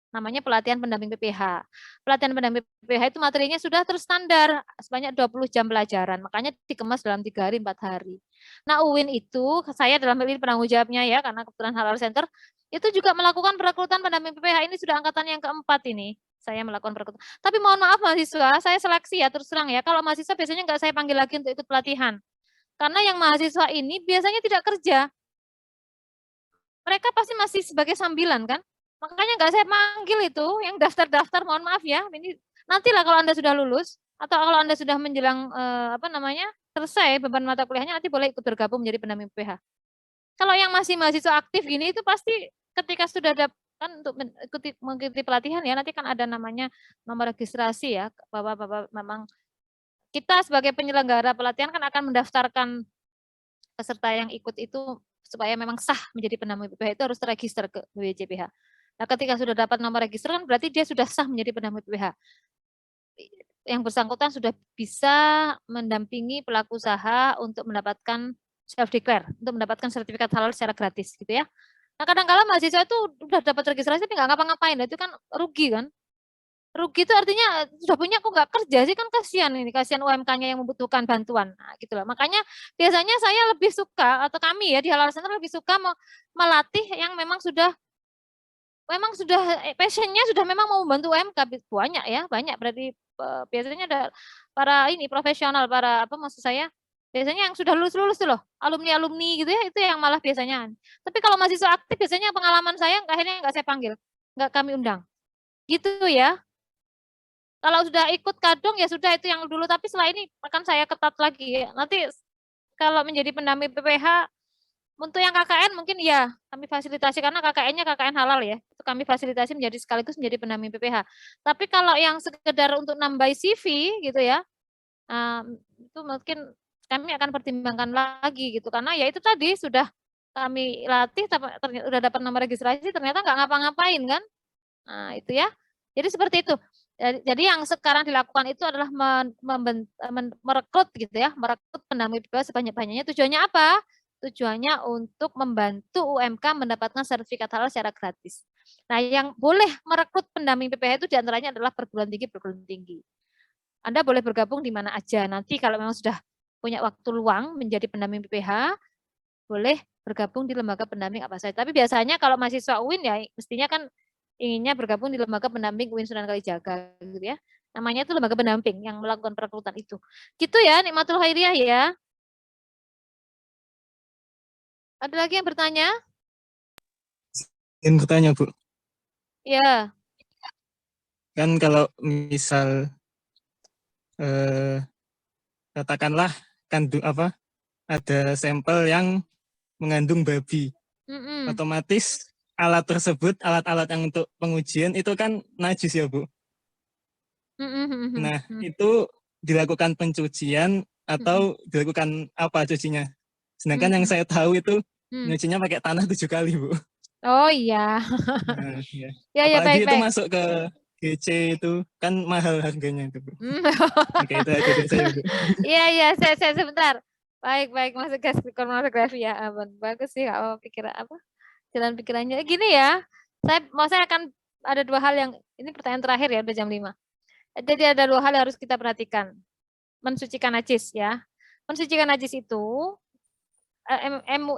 Namanya pelatihan pendamping PPH. Pelatihan pendamping PPH itu materinya sudah terstandar sebanyak 20 jam pelajaran, makanya dikemas dalam 3 hari 4 hari. Nah, UIN itu saya dalam hal ini penanggung jawabnya ya, karena kebetulan Halal Center itu juga melakukan perekrutan pendamping PPH, ini sudah angkatan yang keempat ini. Saya melakukan perekrutan. Tapi mohon maaf mahasiswa, saya seleksi ya, terus terang ya. Kalau mahasiswa biasanya nggak saya panggil lagi untuk ikut pelatihan. Karena yang mahasiswa ini biasanya tidak kerja. Mereka pasti masih sebagai sambilan kan. Makanya nggak saya panggil itu, yang daftar-daftar, mohon maaf ya, ini nantilah kalau Anda sudah lulus, atau kalau Anda sudah menjelang, selesai beban mata kuliahnya, nanti boleh ikut bergabung menjadi pendamping PPH. Kalau yang masih mahasiswa aktif gini, itu pasti ketika sudah kan untuk mengikuti pelatihan ya, nanti kan ada namanya nomor registrasi ya, bahwa memang kita sebagai penyelenggara pelatihan kan akan mendaftarkan peserta yang ikut itu supaya memang sah menjadi pendamping PPH itu harus terregister ke BPJPH. Nah, ketika sudah dapat nomor register kan berarti dia sudah sah menjadi pendamping PPH. Yang bersangkutan sudah bisa mendampingi pelaku usaha untuk mendapatkan self declare, untuk mendapatkan sertifikat halal secara gratis gitu ya. Nah, kadang-kala mahasiswa itu udah dapat registrasi tapi nggak ngapa-ngapain, itu kan rugi kan. Rugi itu artinya sudah punya kok nggak kerja sih, kan kasihan ini, kasihan UMK-nya yang membutuhkan bantuan. Nah, gitu loh. Makanya biasanya saya lebih suka, atau kami ya di Halal Center lebih suka melatih yang memang sudah passion-nya sudah memang mau membantu UMK, banyak ya, banyak berarti biasanya ada para ini profesional, para apa maksud saya, biasanya yang sudah lulus tuh loh, alumni gitu ya, itu yang malah biasanya. Tapi kalau mahasiswa aktif biasanya pengalaman saya akhirnya nggak saya panggil, nggak kami undang. Gitu ya. Kalau sudah ikut kadung ya sudah itu yang dulu, tapi setelah ini akan saya ketat lagi. Nanti kalau menjadi pendamping PPH, untuk yang KKN mungkin ya kami fasilitasi karena KKN-nya KKN halal ya. Itu kami fasilitasi menjadi sekaligus menjadi pendamping PPH. Tapi kalau yang sekedar untuk nambah CV gitu ya, itu mungkin kami akan pertimbangkan lagi gitu. Karena ya itu tadi sudah kami latih, ternyata udah dapat nomor registrasi, ternyata nggak ngapa-ngapain kan. Nah itu ya. Jadi seperti itu. Jadi yang sekarang dilakukan itu adalah merekrut gitu ya, merekrut pendamping PPH sebanyak-banyaknya. Tujuannya apa? Tujuannya untuk membantu UMK mendapatkan sertifikat halal secara gratis. Nah, yang boleh merekrut pendamping PPH itu diantaranya adalah perguruan tinggi. Anda boleh bergabung di mana aja. Nanti kalau memang sudah punya waktu luang menjadi pendamping PPH, boleh bergabung di lembaga pendamping apa saja. Tapi biasanya kalau mahasiswa UIN ya mestinya kan inginnya bergabung di lembaga pendamping UIN Sunan Kalijaga gitu ya. Namanya itu lembaga pendamping yang melakukan perekrutan itu. Gitu ya, Nikmatul Khairiyah ya. Ada lagi yang bertanya? Ingin bertanya, Bu. Ya. Kan kalau misal katakanlah ada sampel yang mengandung babi, otomatis alat-alat yang untuk pengujian itu kan najis ya, Bu. Nah, itu dilakukan pencucian atau dilakukan apa cucinya? Sedangkan yang saya tahu itu nyucinya pakai tanah 7 kali, Bu. Oh iya. Nah, ya. Ya, Apalagi itu baik. masuk ke GC itu kan mahal harganya itu, Bu. Oke, itu aja dari saya, Bu. Iya, saya sebentar. Baik, masuk ke kronografi ya, Abang. Bagus sih, pikiran jalan pikirannya. Gini ya, saya akan ada 2 hal yang, ini pertanyaan terakhir ya, udah jam 5. Jadi ada 2 hal yang harus kita perhatikan. Mensucikan najis ya. Mensucikan najis itu,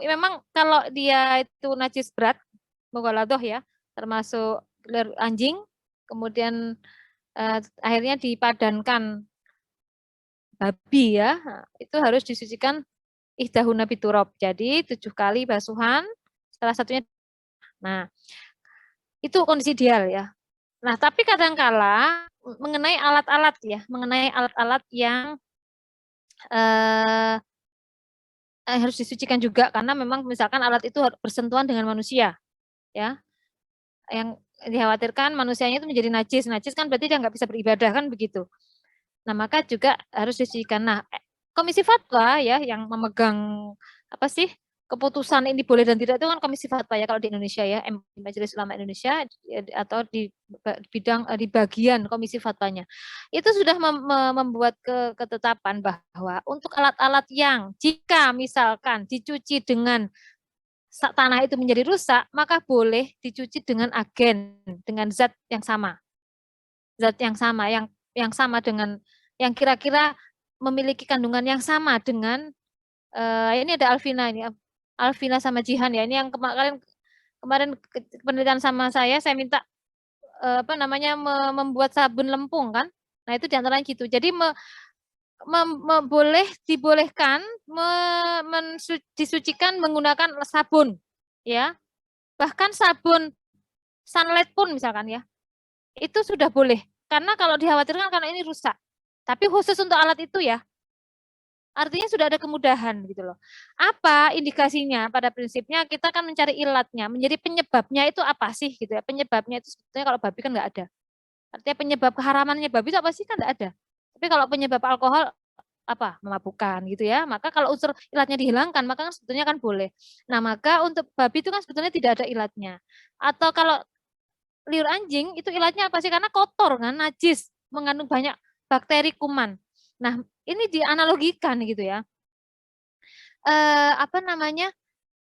memang kalau dia itu najis berat, mughaladoh ya, termasuk anjing, kemudian akhirnya dipadankan babi ya, itu harus disucikan ihdahuna biturab. Jadi 7 kali basuhan, salah satunya. Nah, itu kondisi ideal ya. Nah, tapi kadangkala mengenai alat-alat ya, mengenai alat-alat yang harus disucikan juga karena memang misalkan alat itu bersentuhan dengan manusia, ya. Yang dikhawatirkan manusianya itu menjadi najis. Najis kan berarti dia nggak bisa beribadah kan begitu. Nah, maka juga harus disucikan. Nah, Komisi Fatwa ya yang memegang keputusan ini boleh dan tidak itu kan Komisi Fatwa ya kalau di Indonesia ya, Majelis Ulama Indonesia atau di bidang di bagian Komisi Fatwanya. Itu sudah membuat ketetapan bahwa untuk alat-alat yang jika misalkan dicuci dengan tanah itu menjadi rusak, maka boleh dicuci dengan agen, dengan zat yang sama. Zat yang sama yang sama dengan yang kira-kira memiliki kandungan yang sama dengan ini ada Alvina sama Jihan ya. Ini yang kemarin penelitian sama saya minta membuat sabun lempung kan. Nah, itu diantaranya gitu. Jadi dibolehkan disucikan menggunakan sabun ya. Bahkan sabun sunlight pun misalkan ya. Itu sudah boleh. Karena kalau dikhawatirkan karena ini rusak. Tapi khusus untuk alat itu ya. Artinya sudah ada kemudahan gitu loh. Apa indikasinya? Pada prinsipnya kita kan mencari ilatnya, menjadi penyebabnya itu apa sih gitu ya. Penyebabnya itu sebetulnya kalau babi kan nggak ada. Artinya penyebab keharamannya babi itu apa sih kan nggak ada. Tapi kalau penyebab alkohol memabukkan gitu ya. Maka kalau unsur ilatnya dihilangkan maka kan sebetulnya kan boleh. Nah, maka untuk babi itu kan sebetulnya tidak ada ilatnya. Atau kalau liur anjing itu ilatnya apa sih? Karena kotor kan, najis, mengandung banyak bakteri kuman. Nah, ini dianalogikan gitu ya.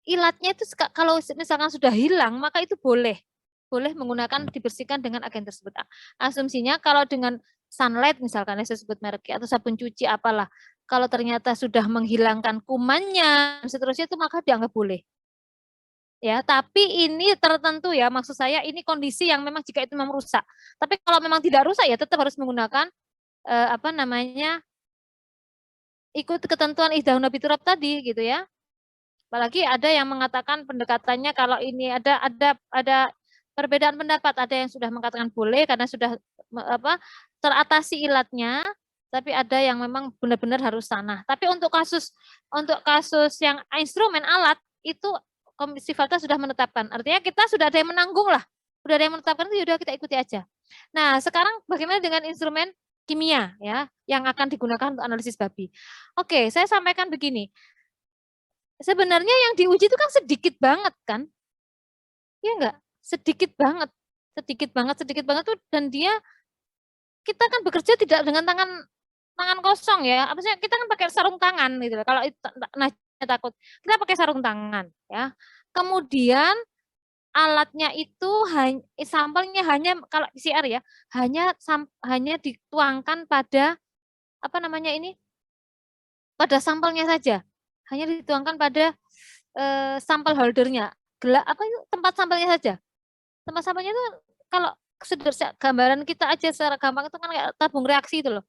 Ilatnya itu kalau misalkan sudah hilang, maka itu boleh menggunakan dibersihkan dengan agen tersebut. Asumsinya kalau dengan sunlight misalkan saya sebut mereknya atau sabun cuci apalah, kalau ternyata sudah menghilangkan kumannya seterusnya itu maka dianggap boleh. Ya, tapi ini tertentu ya, maksud saya ini kondisi yang memang jika itu memang rusak. Tapi kalau memang tidak rusak ya tetap harus menggunakan ikut ketentuan ihdahuna biturab tadi gitu ya. Apalagi ada yang mengatakan pendekatannya kalau ini ada perbedaan pendapat, ada yang sudah mengatakan boleh karena sudah teratasi ilatnya, tapi ada yang memang benar-benar harus tanah. Tapi untuk kasus yang instrumen alat itu Komisi Fatwa sudah menetapkan. Artinya kita sudah ada yang menanggung lah. Sudah ada yang menetapkan itu sudah kita ikuti aja. Nah, sekarang bagaimana dengan instrumen kimia ya yang akan digunakan untuk analisis babi. Oke, saya sampaikan begini. Sebenarnya yang diuji itu kan sedikit banget kan? Iya enggak? Sedikit banget. sedikit banget tuh, dan kita kan bekerja tidak dengan tangan kosong ya. Apa sih, kita kan pakai sarung tangan gitu. Kalau takut, kita pakai sarung tangan ya. Kemudian alatnya itu sampelnya hanya, kalau PCR ya, hanya dituangkan pada apa namanya ini, pada sampelnya saja, hanya dituangkan pada sampel holdernya, tempat sampelnya saja. Tempat sampelnya itu kalau gambaran kita aja secara gampang itu kan kayak tabung reaksi itu loh.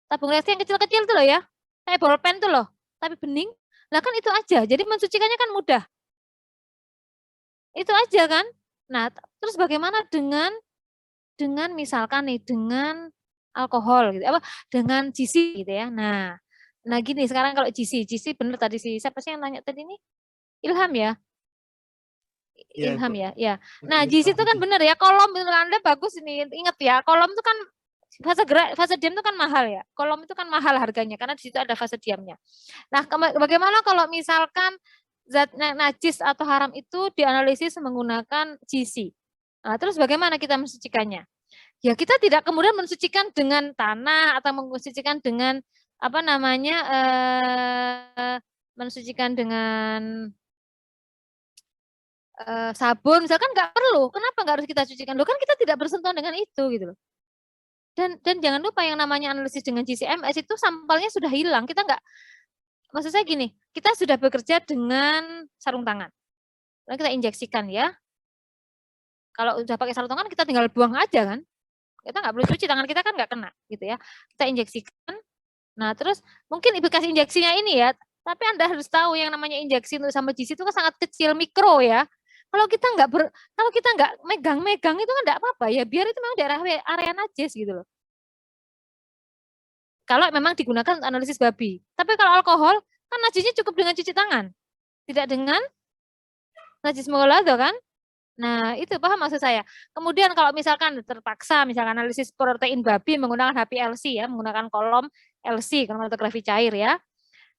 Tabung reaksi yang kecil-kecil itu loh ya, kayak bolpen itu loh, tapi bening. Nah kan itu aja, jadi mensucikannya kan mudah. Itu aja kan. Nah, terus bagaimana dengan misalkan nih, dengan alkohol gitu, dengan GC gitu ya. Nah gini, sekarang kalau GC bener tadi siapa sih yang nanya tadi ini? Ilham ya? Ilham ya. Nah, GC itu kan bener ya, kolom itu Anda bagus ini, ingat ya, kolom itu kan fase diam itu kan mahal ya. Kolom itu kan mahal harganya karena di situ ada fase diamnya. Nah, bagaimana kalau misalkan zat najis atau haram itu dianalisis menggunakan GC? Nah, terus bagaimana kita mensucikannya? Ya kita tidak kemudian mensucikan dengan tanah atau mensucikan dengan apa namanya, mensucikan dengan sabun misalkan, nggak perlu. Kenapa nggak harus kita cucikan? Loh kan kita tidak bersentuhan dengan itu gitu loh. Dan jangan lupa yang namanya analisis dengan GCMS itu sampelnya sudah hilang. Kita nggak, maksud saya gini, kita sudah bekerja dengan sarung tangan. Lalu kita injeksikan ya. Kalau udah pakai sarung tangan kita tinggal buang aja kan. Kita nggak perlu cuci, tangan kita kan nggak kena gitu ya. Kita injeksikan. Nah terus mungkin bekas injeksinya ini ya, tapi Anda harus tahu yang namanya injeksi untuk sama GC itu kan sangat kecil, mikro ya. Kalau kita nggak megang-megang itu kan nggak apa-apa ya, biar itu memang daerah area najis gitu loh. Kalau memang digunakan untuk analisis babi. Tapi kalau alkohol kan najisnya cukup dengan cuci tangan, tidak dengan najis mughaladzah kan. Nah, itu paham maksud saya. Kemudian kalau misalkan terpaksa, misalkan analisis protein babi menggunakan HPLC ya, menggunakan kolom LC, kromatografi cair ya.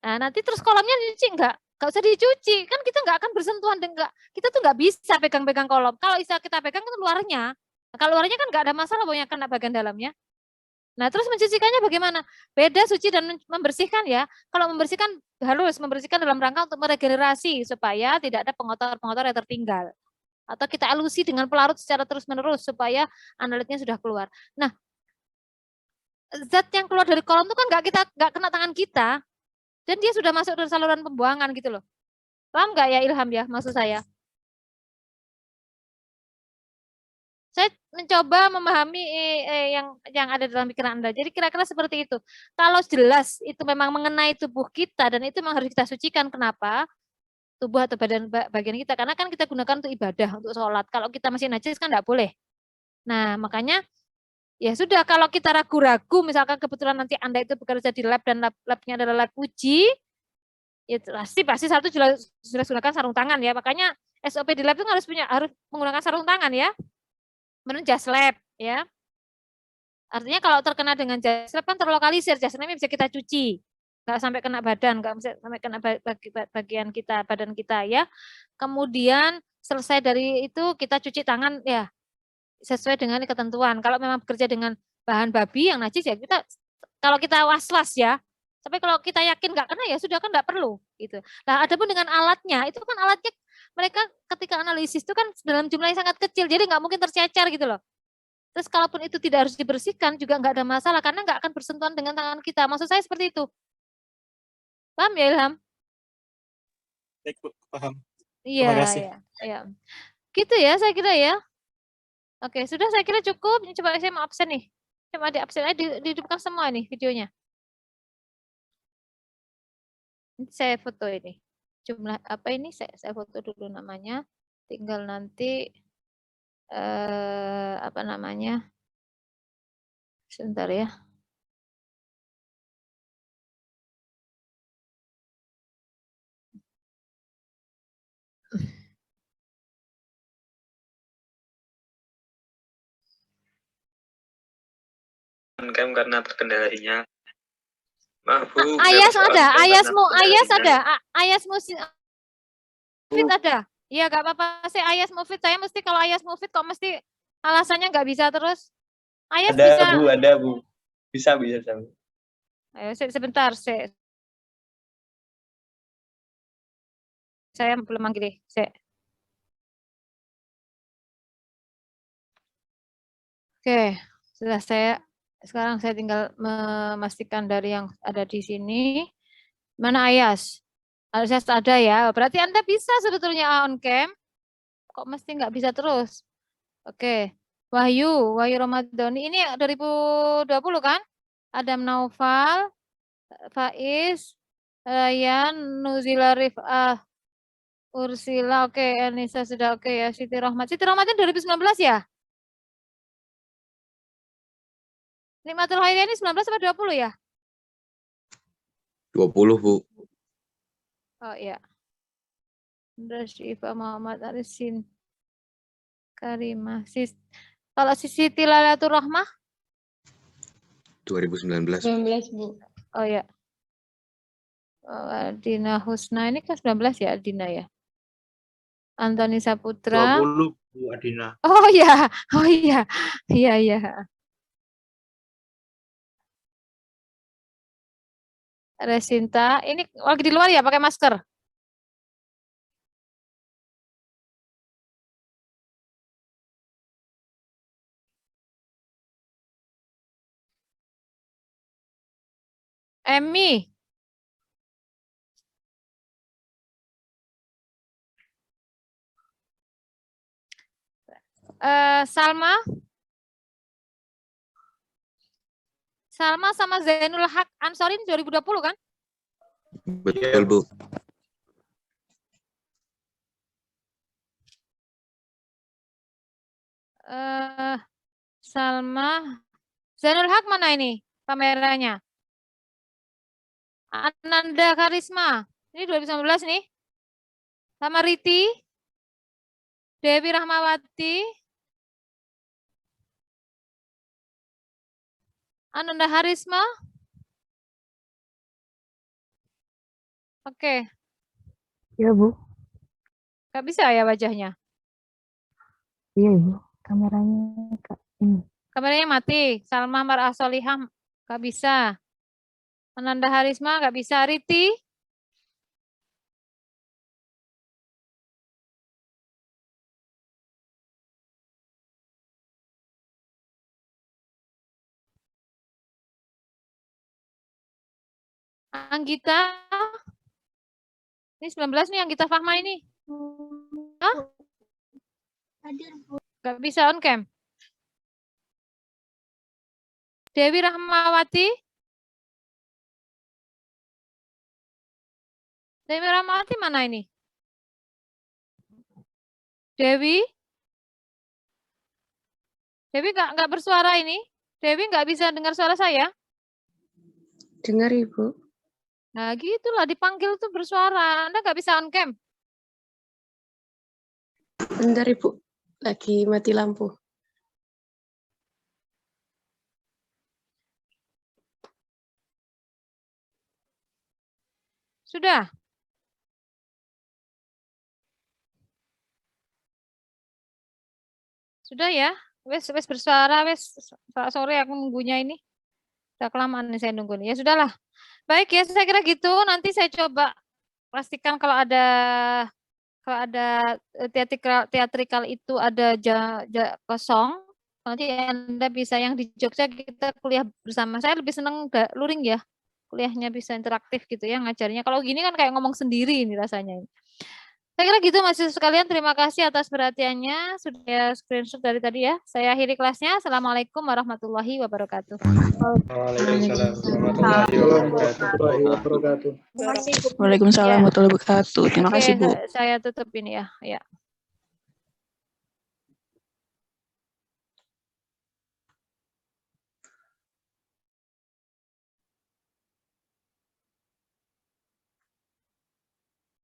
Nah, nanti terus kolomnya dicuci enggak? Enggak usah dicuci, kan kita enggak akan bersentuhan dengan, kita tuh enggak bisa pegang-pegang kolom. Kalau bisa kita pegang itu luarnya. Nah, kalau luarnya kan enggak ada masalah, pokoknya kena bagian dalamnya. Nah, terus mencucikannya bagaimana? Beda suci dan membersihkan ya. Kalau membersihkan harus membersihkan dalam rangka untuk meregenerasi supaya tidak ada pengotor-pengotor yang tertinggal. Atau kita elusi dengan pelarut secara terus-menerus supaya analitnya sudah keluar. Nah, zat yang keluar dari kolom itu kan nggak kena tangan kita, dan dia sudah masuk dari saluran pembuangan gitu loh. Paham nggak ya Ilham ya maksud saya? Saya mencoba memahami yang ada dalam pikiran Anda. Jadi kira-kira seperti itu. Kalau jelas itu memang mengenai tubuh kita dan itu memang harus kita sucikan. Kenapa? Tubuh atau bagian kita, karena kan kita gunakan untuk ibadah, untuk sholat. Kalau kita masih najis kan enggak boleh. Nah makanya ya sudah, kalau kita ragu-ragu, misalkan kebetulan nanti Anda itu bekerja di lab dan labnya adalah lab uji, ya pasti satu jelas gunakan sarung tangan ya. Makanya SOP di lab itu harus menggunakan sarung tangan ya. Kemudian jas lab ya. Artinya kalau terkena dengan jas lab kan terlokalisir, jas labnya bisa kita cuci. Nggak sampai kena badan, nggak sampai kena bagian kita, badan kita ya. Kemudian selesai dari itu kita cuci tangan ya sesuai dengan ketentuan. Kalau memang bekerja dengan bahan babi yang najis ya kita, kalau kita was-was ya. Tapi kalau kita yakin nggak kena ya sudah, kan nggak perlu gitu. Nah, adapun dengan alatnya, itu kan alatnya mereka ketika analisis itu kan dalam jumlah yang sangat kecil, jadi nggak mungkin tercecer gitu loh. Terus kalaupun itu tidak harus dibersihkan juga nggak ada masalah karena nggak akan bersentuhan dengan tangan kita. Maksud saya seperti itu. Paham ya Ilham? Baik, Bu, paham. Iya, Terima kasih. ya. Gitu ya saya kira ya. Oke, sudah saya kira cukup. Ini coba saya mau absen nih. Coba di absen aja, dihidupkan semua nih videonya. Nanti saya foto ini. Jumlah apa ini saya foto dulu namanya. Tinggal nanti apa namanya? Sebentar ya. Kan karena terkendala sinyal. Maaf Bu. Ayas ada, Ayasmu fit ada. Iya, gak apa-apa sih Ayas Mufid. Saya mesti kalau Ayas Mufid kok mesti Alasannya nggak bisa terus? Ayas Ada bisa. Bu, ada Bu. Bisa. Ayo, sebentar. Saya belum manggil. Oke, sekarang saya tinggal memastikan dari yang ada di sini. Mana Ayas? Ayas ada ya. Berarti Anda bisa sebetulnya on cam. Kok mesti nggak bisa terus? Oke. Wahyu Ramadhani. Ini 2020 kan? Adam Naufal, Faiz, Ryan, Nuzila Rifah, Ursila, oke, Anissa sudah oke ya, Siti Rahmat. Siti Rahmatnya 2019 ya? Nikmatul Khairiyah ini 19 atau 20 ya? 20, Bu. Oh iya. Syifa Muhammad Arisin Karimah. Kalau Siti Lailatul Rahmah? 2019. 19, Bu. Oh ya. Dina Husna ini kan 19 ya, Dina ya. Antoni Saputra. 20 Bu Adina. Oh ya. Iya. Resinta, ini lagi di luar ya pakai masker? Emmy. Salma sama Zainul Haq Ansori 2020 kan? Betul, Bu. Salma, Zainul Haq mana ini kameranya? Ananda Karisma, ini 2019 nih. Sama Riti, Dewi Rahmawati, Ananda Harisma. Oke. Iya, Bu. Gak bisa ya wajahnya? Iya, Ibu. Kameranya ini. Kameranya mati. Salma Mar'ah Solihah gak bisa. Ananda Harisma gak bisa. Riti. Anggita. Ini 19 nih Anggita Fahma ini. Hah? Gak bisa on cam. Dewi Rahmawati. Dewi Rahmawati mana ini? Dewi nggak bersuara ini. Dewi nggak bisa dengar suara saya. Dengar, Ibu. Nah, gitulah dipanggil tuh bersuara. Anda nggak bisa on cam. Bentar, Ibu. Lagi mati lampu. Sudah. Sudah ya. Wes bersuara, wes sore aku nunggunya ini. Udah kelamaan nih saya nunggu nih. Ya sudahlah. Baik ya, saya kira gitu. Nanti saya coba pastikan kalau ada teatrikal itu ada kosong, nanti Anda bisa yang di Jogja kita kuliah bersama. Saya lebih senang luring ya, kuliahnya bisa interaktif gitu ya ngajarnya. Kalau gini kan kayak ngomong sendiri ini rasanya. Saya kira gitu mahasiswa sekalian, terima kasih atas perhatiannya. Sudah screenshot dari tadi ya. Saya akhiri kelasnya. Assalamualaikum warahmatullahi wabarakatuh. Waalaikumsalam warahmatullahi wabarakatuh. Waalaikumsalam warahmatullahi wabarakatuh. Terima kasih, Bu. Saya tutup ini ya.